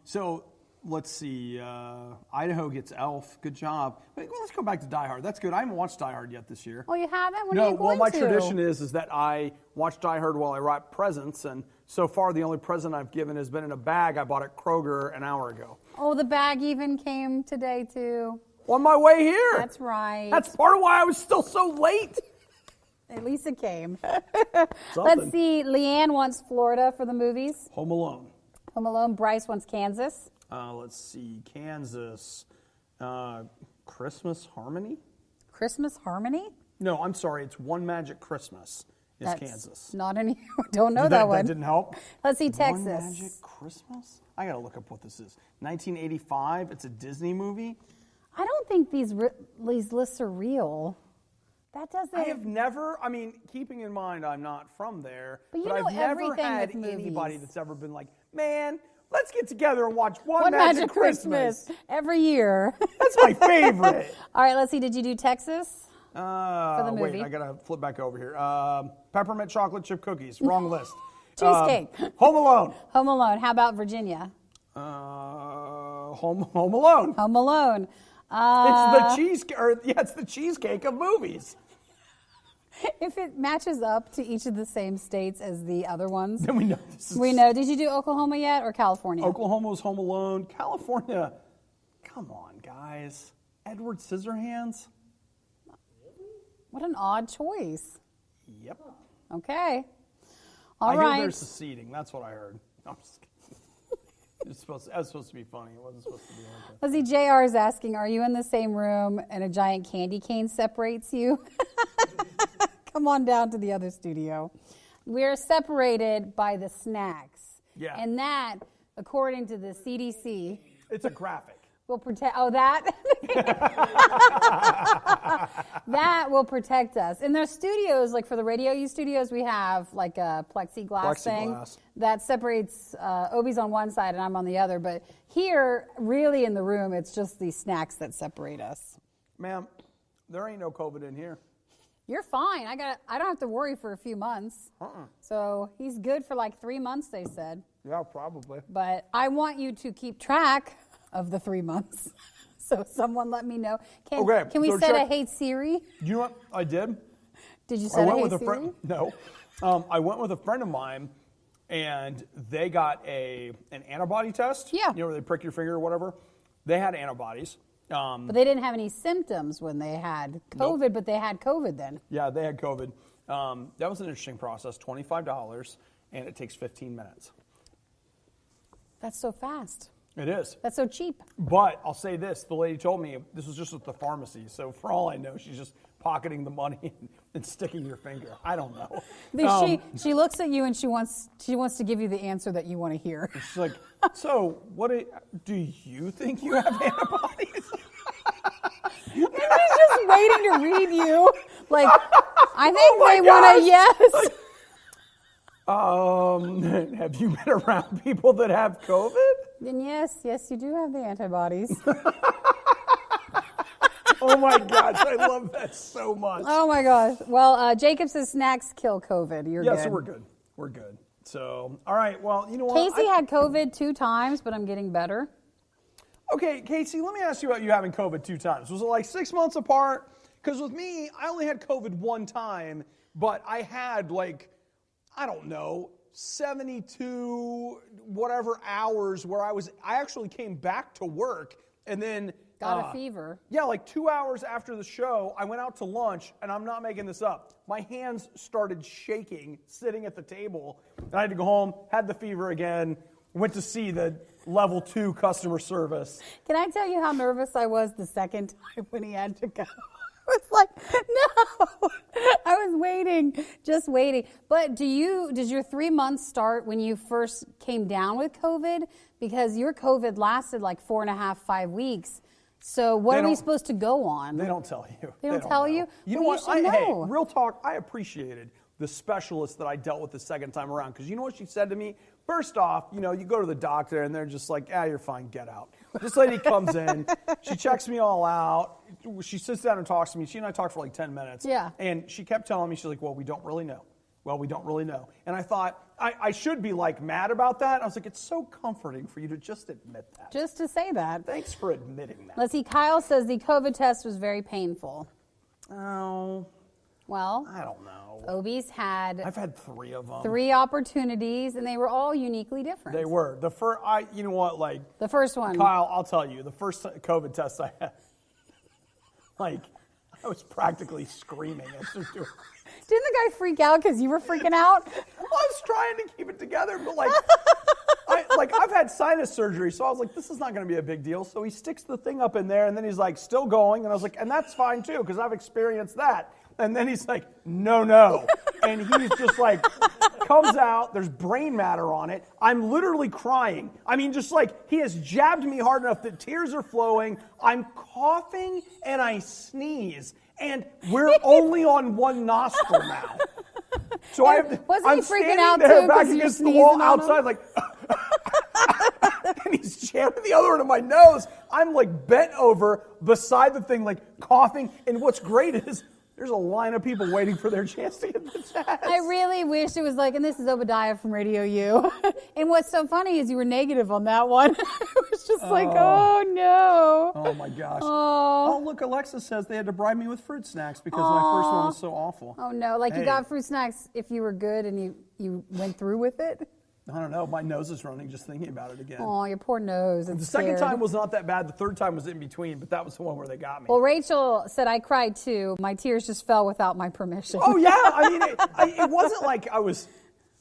So let's see. Idaho gets Elf. Good job. Well, let's go back to Die Hard. That's good. I haven't watched Die Hard yet this year. Oh, you haven't? When are No, you well, going my to? tradition is that I watch Die Hard while I wrap presents, and so far the only present I've given has been in a bag I bought at Kroger an hour ago. Oh, the bag even came today, too. On my way here. That's right. That's part of why I was still so late. At least it came. Something. Let's see. Leanne wants Florida for the movies. Home Alone. Home Alone. Bryce wants Kansas. Let's see. Kansas. Christmas Harmony? Christmas Harmony? No, I'm sorry. It's One Magic Christmas is That's Kansas. not any. Don't know that one. That didn't help. Let's see. Texas. One Magic Christmas? I got to look up what this is. 1985. It's a Disney movie. I don't think these lists are real. That doesn't. I have never, keeping in mind I'm not from there, But you I've know never everything had with anybody movies. that's ever been like, man, let's get together and watch One One Magic Christmas. every year. That's my favorite. All right, let's see. Did you do Texas? For the movie. Wait, I got to flip back over here. Peppermint chocolate chip cookies. Wrong list. Cheesecake. Home Alone. Home Alone. How about Virginia? Home Alone. Home Alone. It's the cheesecake of movies. If it matches up to each of the same states as the other ones, Then we know this is we know. Did you do Oklahoma yet or California? Oklahoma's Home Alone. California. Come on, guys. Edward Scissorhands. What an odd choice. Yep. Okay. All I right. hear there's the seating. That's what I heard. No, I'm just kidding. That was supposed to be funny. It wasn't supposed to be anything. Let's see. JR is asking, are you in the same room and a giant candy cane separates you? Come on down to the other studio. We're separated by the snacks. Yeah. And that, according to the CDC, It's a graphic. will protect. Oh, that? That will protect us. In their studios, like for the Radio U studios, we have like a plexiglass thing Plexiglass. that separates Obi's on one side and I'm on the other. But here, really in the room, it's just the snacks that separate us. Ma'am, there ain't no COVID in here. You're fine. I don't have to worry for a few months. So he's good for like 3 months, they said. Yeah, probably. But I want you to keep track of the 3 months. So someone let me know. Can we so set a check- Hey Siri? You know what I did? Did you I set a went Hey with a Siri? friend. No, I went with a friend of mine, and they got an antibody test. Yeah. You know where they prick your finger or whatever. They had antibodies. But they didn't have any symptoms when they had COVID, Nope. but they had COVID then. Yeah, they had COVID. That was an interesting process. $25, and it takes 15 minutes. That's so fast. It is. That's so cheap. But I'll say this: the lady told me this was just at the pharmacy. So for all I know, she's just pocketing the money and sticking your finger. I don't know. She looks at you and she wants to give you the answer that you want to hear. She's like, so what do you think you have antibodies? She's just waiting to read you. Like, I think they want a yes. Have you been around people that have COVID? Then yes, you do have the antibodies. Oh Oh my gosh, I love that so much. Oh my gosh. Well, Jacob says snacks kill COVID. You're good. So we're good. We're good. So, all right. Well, you know what? Casey had COVID 2 times, but I'm getting better. Okay, Casey, let me ask you about you having COVID 2 times. Was it like 6 months apart? Because with me, I only had COVID 1 time, but I had like, I don't know, 72 whatever hours where I actually came back to work and then Got a fever. Yeah, like 2 hours after the show, I went out to lunch, and I'm not making this up. My hands started shaking sitting at the table, and I had to go home, had the fever again, went to see the level 2 customer service. Can I tell you how nervous I was the second time when he had to go? I was like, no. I was waiting, just waiting. But did your 3 months start when you first came down with COVID? Because your COVID lasted like 4.5, 5 weeks. So what are we supposed to go on? They don't tell you. They don't tell you? You know what? Hey, real talk, I appreciated the specialist that I dealt with the second time around. Because you know what she said to me? First off, you go to the doctor and they're just like, you're fine, get out. This lady comes in, she checks me all out. She sits down and talks to me. She and I talked for like 10 minutes. Yeah. And she kept telling me, she's like, well, we don't really know. And I thought, I should be like mad about that. I was like, it's so comforting for you to just admit that. Just to say that. Thanks for admitting that. Let's see, Kyle says the COVID test was very painful. Oh. Well, I don't know. Obi's had... I've had 3 of them. 3 opportunities, and they were all uniquely different. They were. The first, you know what, like... The first one. Kyle, I'll tell you, the first COVID test I had, like, I was practically screaming. Didn't the guy freak out because you were freaking out? I was trying to keep it together, but I've had sinus surgery, so I was like, this is not going to be a big deal. So he sticks the thing up in there, and then he's like, still going. And I was like, and that's fine too, because I've experienced that. And then he's like, no. And he's just like, comes out, there's brain matter on it. I'm literally crying. I mean, just like, he has jabbed me hard enough that tears are flowing. I'm coughing and I sneeze. And we're only on one nostril now. So I'm freaking out there too, back against the wall outside, like, and he's jamming the other one in my nose. I'm like bent over beside the thing, like coughing. And what's great is there's a line of people waiting for their chance to get the test. I really wish it was like, and this is Obadiah from Radio U. And what's so funny is you were negative on that one. It was just like, oh no. Oh my gosh. Oh, look, Alexa says they had to bribe me with fruit snacks because my first one was so awful. Oh no, like you got fruit snacks if you were good and you went through with it? I don't know. My nose is running just thinking about it again. Oh, your poor nose. The second time was not that bad. The third time was in between, but that was the one where they got me. Well, Rachel said I cried too. My tears just fell without my permission. Oh, yeah. I mean, it wasn't like I was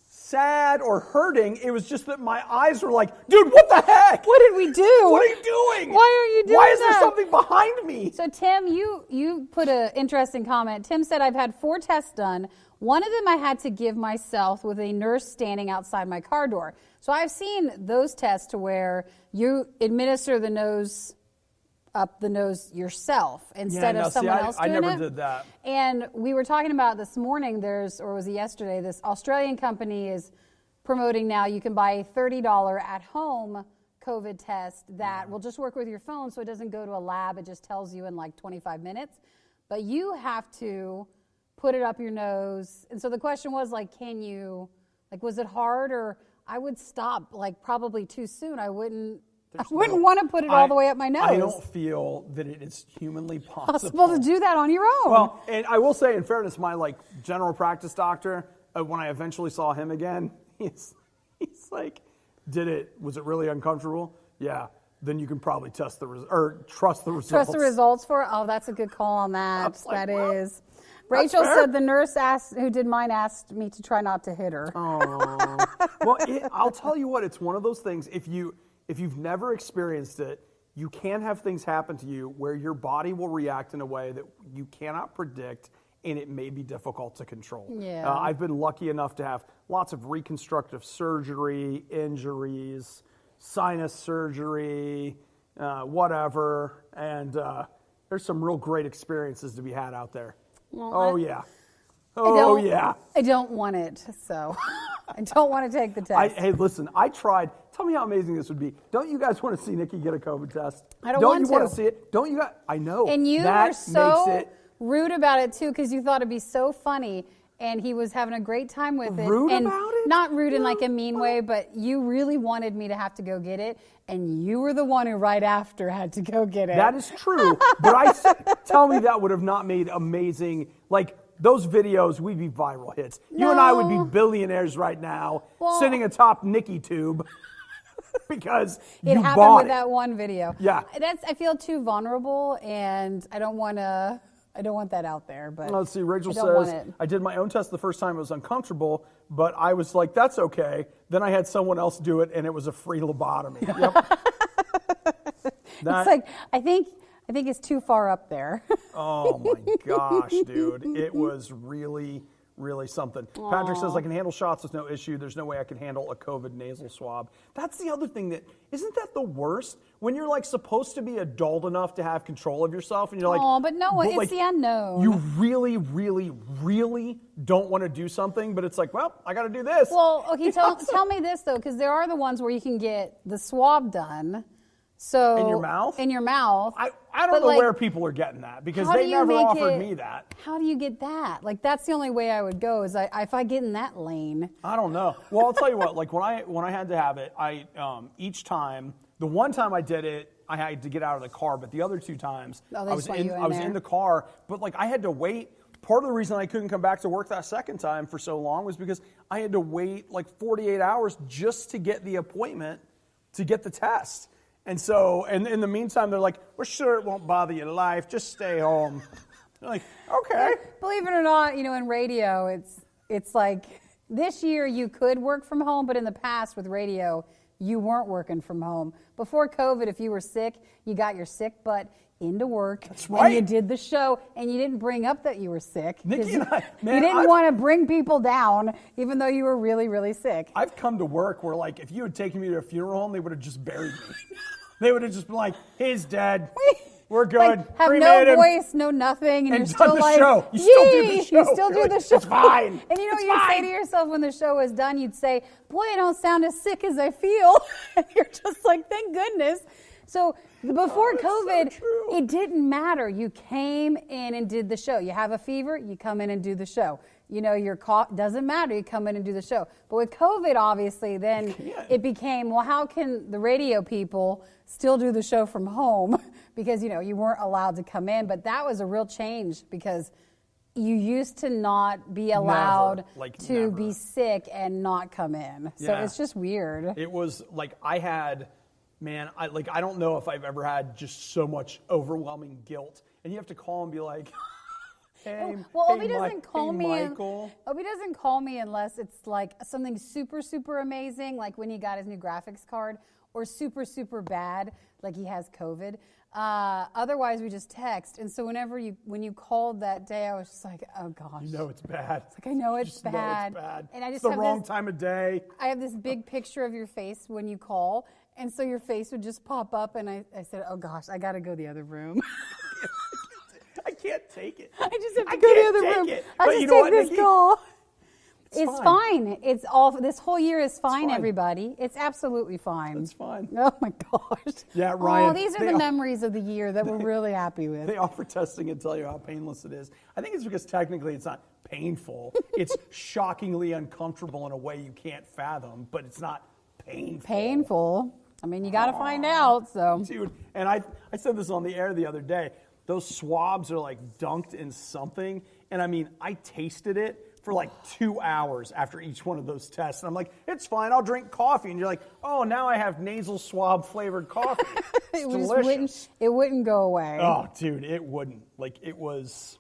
sad or hurting. It was just that my eyes were like, dude, what the heck? What did we do? What are you doing? Why are you doing that? Why is there something behind me? So, Tim, you put an interesting comment. Tim said, I've had 4 tests done. One of them I had to give myself with a nurse standing outside my car door. So I've seen those tests to where you administer the nose up the nose yourself instead of someone else doing it. I never did that. And we were talking about this morning, or was it yesterday, this Australian company is promoting now you can buy a $30 at-home COVID test that will just work with your phone so it doesn't go to a lab. It just tells you in like 25 minutes. But you have to put it up your nose. And so the question was like, was it hard? Or I would stop like probably too soon. I wouldn't want to put it all the way up my nose. I don't feel that it is humanly possible to do that on your own. Well, and I will say in fairness, my general practice doctor, when I eventually saw him again, he's like, was it really uncomfortable? Yeah. Then you can probably trust the results. Trust the results for it? Oh, that's a good call on that. That is. Rachel said the nurse who did mine asked me to try not to hit her. Oh. Well, I'll tell you what, it's one of those things, if you've never experienced it, you can have things happen to you where your body will react in a way that you cannot predict, and it may be difficult to control. Yeah. I've been lucky enough to have lots of reconstructive surgery, injuries, sinus surgery, whatever, and there's some real great experiences to be had out there. Well, yeah. Oh, yeah. I don't want it, so I don't want to take the test. Hey, listen, I tried. Tell me how amazing this would be. Don't you guys want to see Nikki get a COVID test? I don't want you to. want to see it? Don't you guys? I know. And you that were so makes it rude about it, too, because you thought it'd be so funny, and he was having a great time with it. Rude and about it? Not rude in like a mean way, but you really wanted me to have to go get it, and you were the one who right after had to go get it. That is true, but tell me that would have not made amazing, like, those videos, we'd be viral hits. You and I would be billionaires right now, sitting atop Nikki Tube because it you happened bought with it. that one video. Yeah. I feel too vulnerable, and I don't want that out there. But Let's see, Rachel I don't want says, it. I did my own test the first time. It was uncomfortable, but I was like, that's okay. Then I had someone else do it, and it was a free lobotomy. Yep. It's like, I think it's too far up there. Oh my gosh, dude. It was really, really something. Aww. Patrick says, I can handle shots with no issue. There's no way I can handle a COVID nasal swab. That's the other thing isn't that the worst? When you're like supposed to be adult enough to have control of yourself and you're like, oh, but no, it's like, the unknown. You really, really, really don't want to do something, but it's like, well, I got to do this. Well, okay, tell me this though, because there are the ones where you can get the swab done. So in your mouth? In your mouth. I don't know where people are getting that because they never offered me that. How do you get that? Like, that's the only way I would go is if I get in that lane. I don't know. Well, I'll tell you what, like when I had to have it, each time, the one time I did it, I had to get out of the car, but the other two times I was in the car, but like I had to wait. Part of the reason I couldn't come back to work that second time for so long was because I had to wait like 48 hours just to get the appointment to get the test. And so, and in the meantime, they're like, we're sure it won't bother your life. Just stay home. They're like, okay. Believe it or not, in radio, it's like this year you could work from home, but in the past with radio, you weren't working from home. Before COVID, if you were sick, you got your sick butt into work. That's right. And you did the show, and you didn't bring up that you were sick. Nikki and I, man, you didn't want to bring people down, even though you were really, really sick. I've come to work where, like, if you had taken me to a funeral home, they would have just buried me. They would have just been like, he's dead. We're good. Like, have Cremated no him. voice, no nothing, and you're still the like, show. You still do the show. You still do the show. It's fine. And you know what It's you'd say fine. to yourself when the show was done? You'd say, boy, I don't sound as sick as I feel. And you're just like, thank goodness. So before COVID, so it didn't matter. You came in and did the show. You have a fever, you come in and do the show. Your cough doesn't matter. You come in and do the show. But with COVID, obviously, then it became, well, how can the radio people still do the show from home? Because, you weren't allowed to come in. But that was a real change because you used to not be allowed to be sick and not come in. So it's just weird. It was like I had, man, I don't know if I've ever had just so much overwhelming guilt. And you have to call and be like, hey, Obi doesn't call me. Michael. Obi doesn't call me unless it's like something super, super amazing, like when he got his new graphics card, or super, super bad, like he has COVID. Otherwise, we just text. And so when you called that day, I was just like, oh gosh. It's bad. It's like, I know it's bad. Know it's bad. And I just it's the wrong time of day. I have this big picture of your face when you call. And so your face would just pop up. And I said, oh gosh, I got to go the other room. I can't take it. I just have to go to the other room. I'll just take this call. It's fine. It's all. This whole year is fine, everybody. It's absolutely fine. It's fine. Oh my gosh. Yeah, Ryan. Oh, these are the memories of the year that we're really happy with. They offer testing and tell you how painless it is. I think it's because technically it's not painful. It's shockingly uncomfortable in a way you can't fathom, but it's not painful. Painful. I mean, you got to find out. So, dude, and I said this on the air the other day. Those swabs are like dunked in something, and I mean, I tasted it for like 2 hours after each one of those tests. And I'm like, it's fine, I'll drink coffee. And you're like, oh, now I have nasal swab flavored coffee. It's delicious. It wouldn't go away. Oh, dude, it wouldn't. Like, that was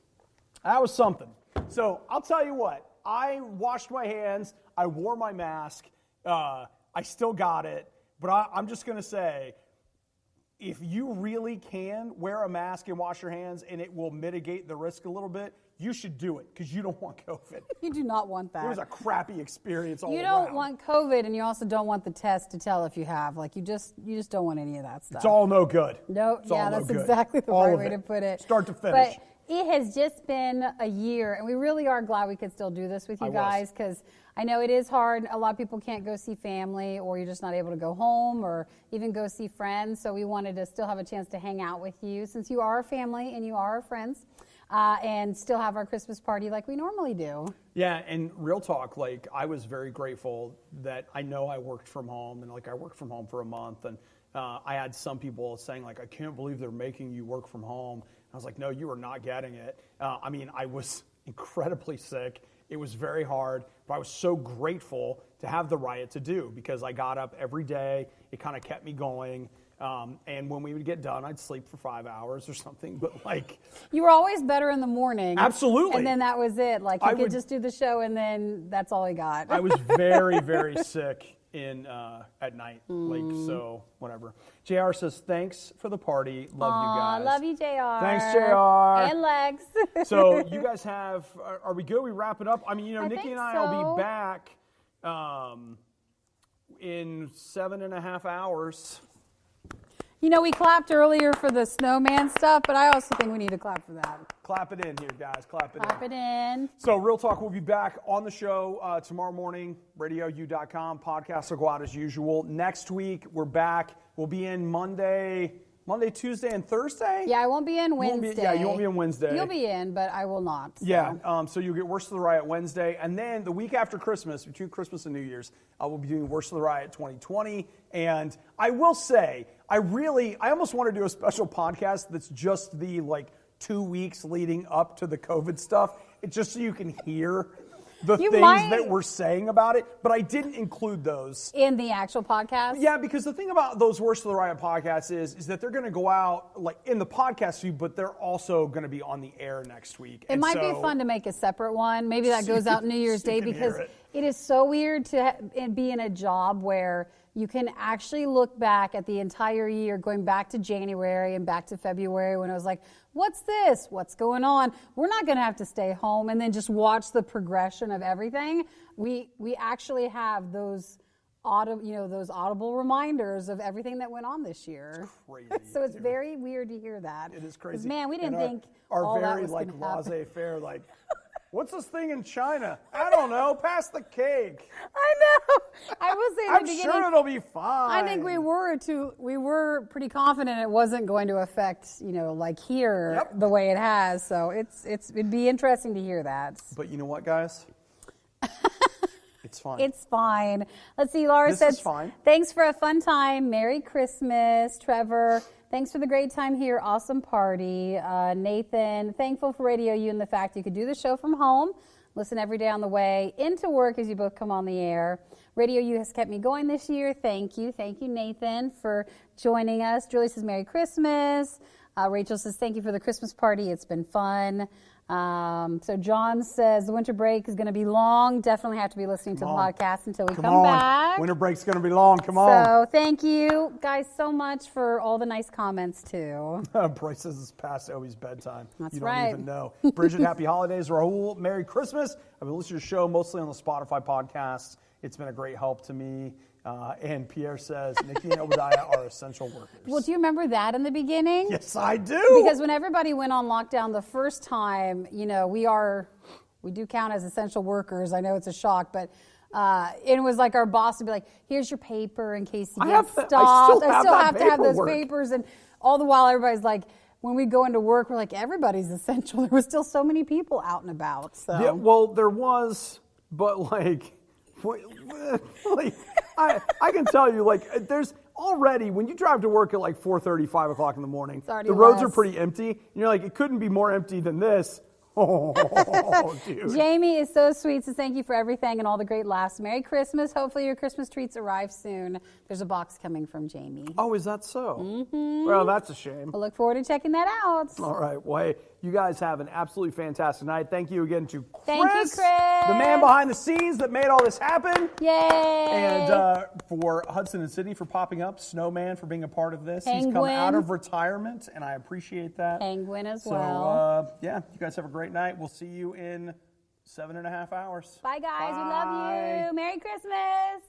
something. So I'll tell you what, I washed my hands, I wore my mask, I still got it, but I'm just going to say, if you really can wear a mask and wash your hands and it will mitigate the risk a little bit, you should do it because you don't want COVID. You do not want that. It was a crappy experience all around. You don't want COVID, and you also don't want the test to tell if you have. Like, you just don't want any of that stuff. It's all no good. No, it's yeah, all that's no good. exactly the all right of way to put it. Start to finish. But It has just been a year, and we really are glad we could still do this with you guys, because I know it is hard. A lot of people can't go see family, or you're just not able to go home or even go see friends. So we wanted to still have a chance to hang out with you, since you are our family and you are our friends, and still have our Christmas party like we normally do. Yeah, and real talk, like, I was very grateful that I know I worked from home, and like I worked from home for a month, and I had some people saying, like, I can't believe they're making you work from home. I was like, no, you are not getting it. I mean, I was incredibly sick. It was very hard, but I was so grateful to have the RIOT to do, because I got up every day. It kind of kept me going. And when we would get done, I'd sleep for 5 hours or something. But like, you were always better in the morning. Absolutely. And then that was it. Like, you could just do the show, and then that's all we got. I was very, very sick at night. Like, so whatever. JR says, thanks for the party. Love you guys. Love you, JR. Thanks, JR. And Lex. So you guys have, are we good? We wrap it up? I mean, I Nikki think and I so. will be back in 7.5 hours. We clapped earlier for the snowman stuff, but I also think we need to clap for that. Clap it in here, guys. Clap it in. So, Real Talk will be back on the show tomorrow morning, radiou.com. Podcasts will go out as usual. Next week, we're back. We'll be in Monday, Tuesday, and Thursday? Yeah, I won't be in Wednesday. You won't be in Wednesday. You'll be in, but I will not. So. Yeah, so you'll get Worst of the Riot Wednesday. And then the week after Christmas, between Christmas and New Year's, we'll be doing Worst of the Riot 2020. And I will say, I almost want to do a special podcast that's just the 2 weeks leading up to the COVID stuff. It's just so you can hear the things that we're saying about it, but I didn't include those in the actual podcast. Yeah, because the thing about those Worst of the Riot podcasts is that they're going to go out in the podcast feed, but they're also going to be on the air next week. It might be fun to make a separate one. Maybe that goes out New Year's Day, because it is so weird to be in a job where you can actually look back at the entire year, going back to January and back to February, when I was like, what's this? What's going on? We're not going to have to stay home and then just watch the progression of everything. We actually have those audible reminders of everything that went on this year. It's crazy. So it's very weird to hear that. It is crazy. Man, we didn't think our all very that was going to happen. laissez-faire, what's this thing in China? I don't know. Pass the cake. I know. I will say I'm sure it'll be fine. I think we were pretty confident it wasn't going to affect, here the way it has. So it'd be interesting to hear that. But you know what, guys? It's fine. It's fine. Let's see. Laura says, thanks for a fun time. Merry Christmas. Trevor, thanks for the great time here. Awesome party. Nathan, thankful for Radio U and the fact you could do the show from home. Listen every day on the way into work as you both come on the air. Radio U has kept me going this year. Thank you. Thank you, Nathan, for joining us. Julie says, Merry Christmas. Rachel says, thank you for the Christmas party. It's been fun. So John says the winter break is going to be long. Definitely have to be listening to the podcast until we come back. Winter break's going to be long. Come on. So thank you guys so much for all the nice comments too. Bryce says it's past Obi's bedtime. That's you don't right. even know. Bridget, happy holidays. Rahul, Merry Christmas. I've been listening to your show mostly on the Spotify podcast. It's been a great help to me. And Pierre says, Nikki and Obadiah are essential workers. Well, do you remember that in the beginning? Yes, I do. Because when everybody went on lockdown the first time, we do count as essential workers. I know it's a shock, but it was like our boss would be like, here's your paper in case you get stopped. I still have to have those papers. And all the while, everybody's like, when we go into work, we're like, everybody's essential. There was still so many people out and about. So. Yeah, well, there was, but I can tell you, there's already, when you drive to work at 4:30, 5 o'clock in the morning, the roads are pretty empty. And you're like, it couldn't be more empty than this. Oh, dude. Jamie is so sweet, so thank you for everything and all the great laughs. Merry Christmas. Hopefully your Christmas treats arrive soon. There's a box coming from Jamie. Oh, is that so? Mm-hmm. Well, that's a shame. We'll look forward to checking that out. All right. Well, hey, you guys have an absolutely fantastic night. Thank you again to Chris. Thank you, Chris. The man behind the scenes that made all this happen. Yay. And for Hudson and Sydney for popping up. Snowman for being a part of this. Penguin. He's come out of retirement, and I appreciate that. Penguin as well. So, you guys have a great night. We'll see you in 7.5 hours. Bye, guys. Bye. We love you. Merry Christmas.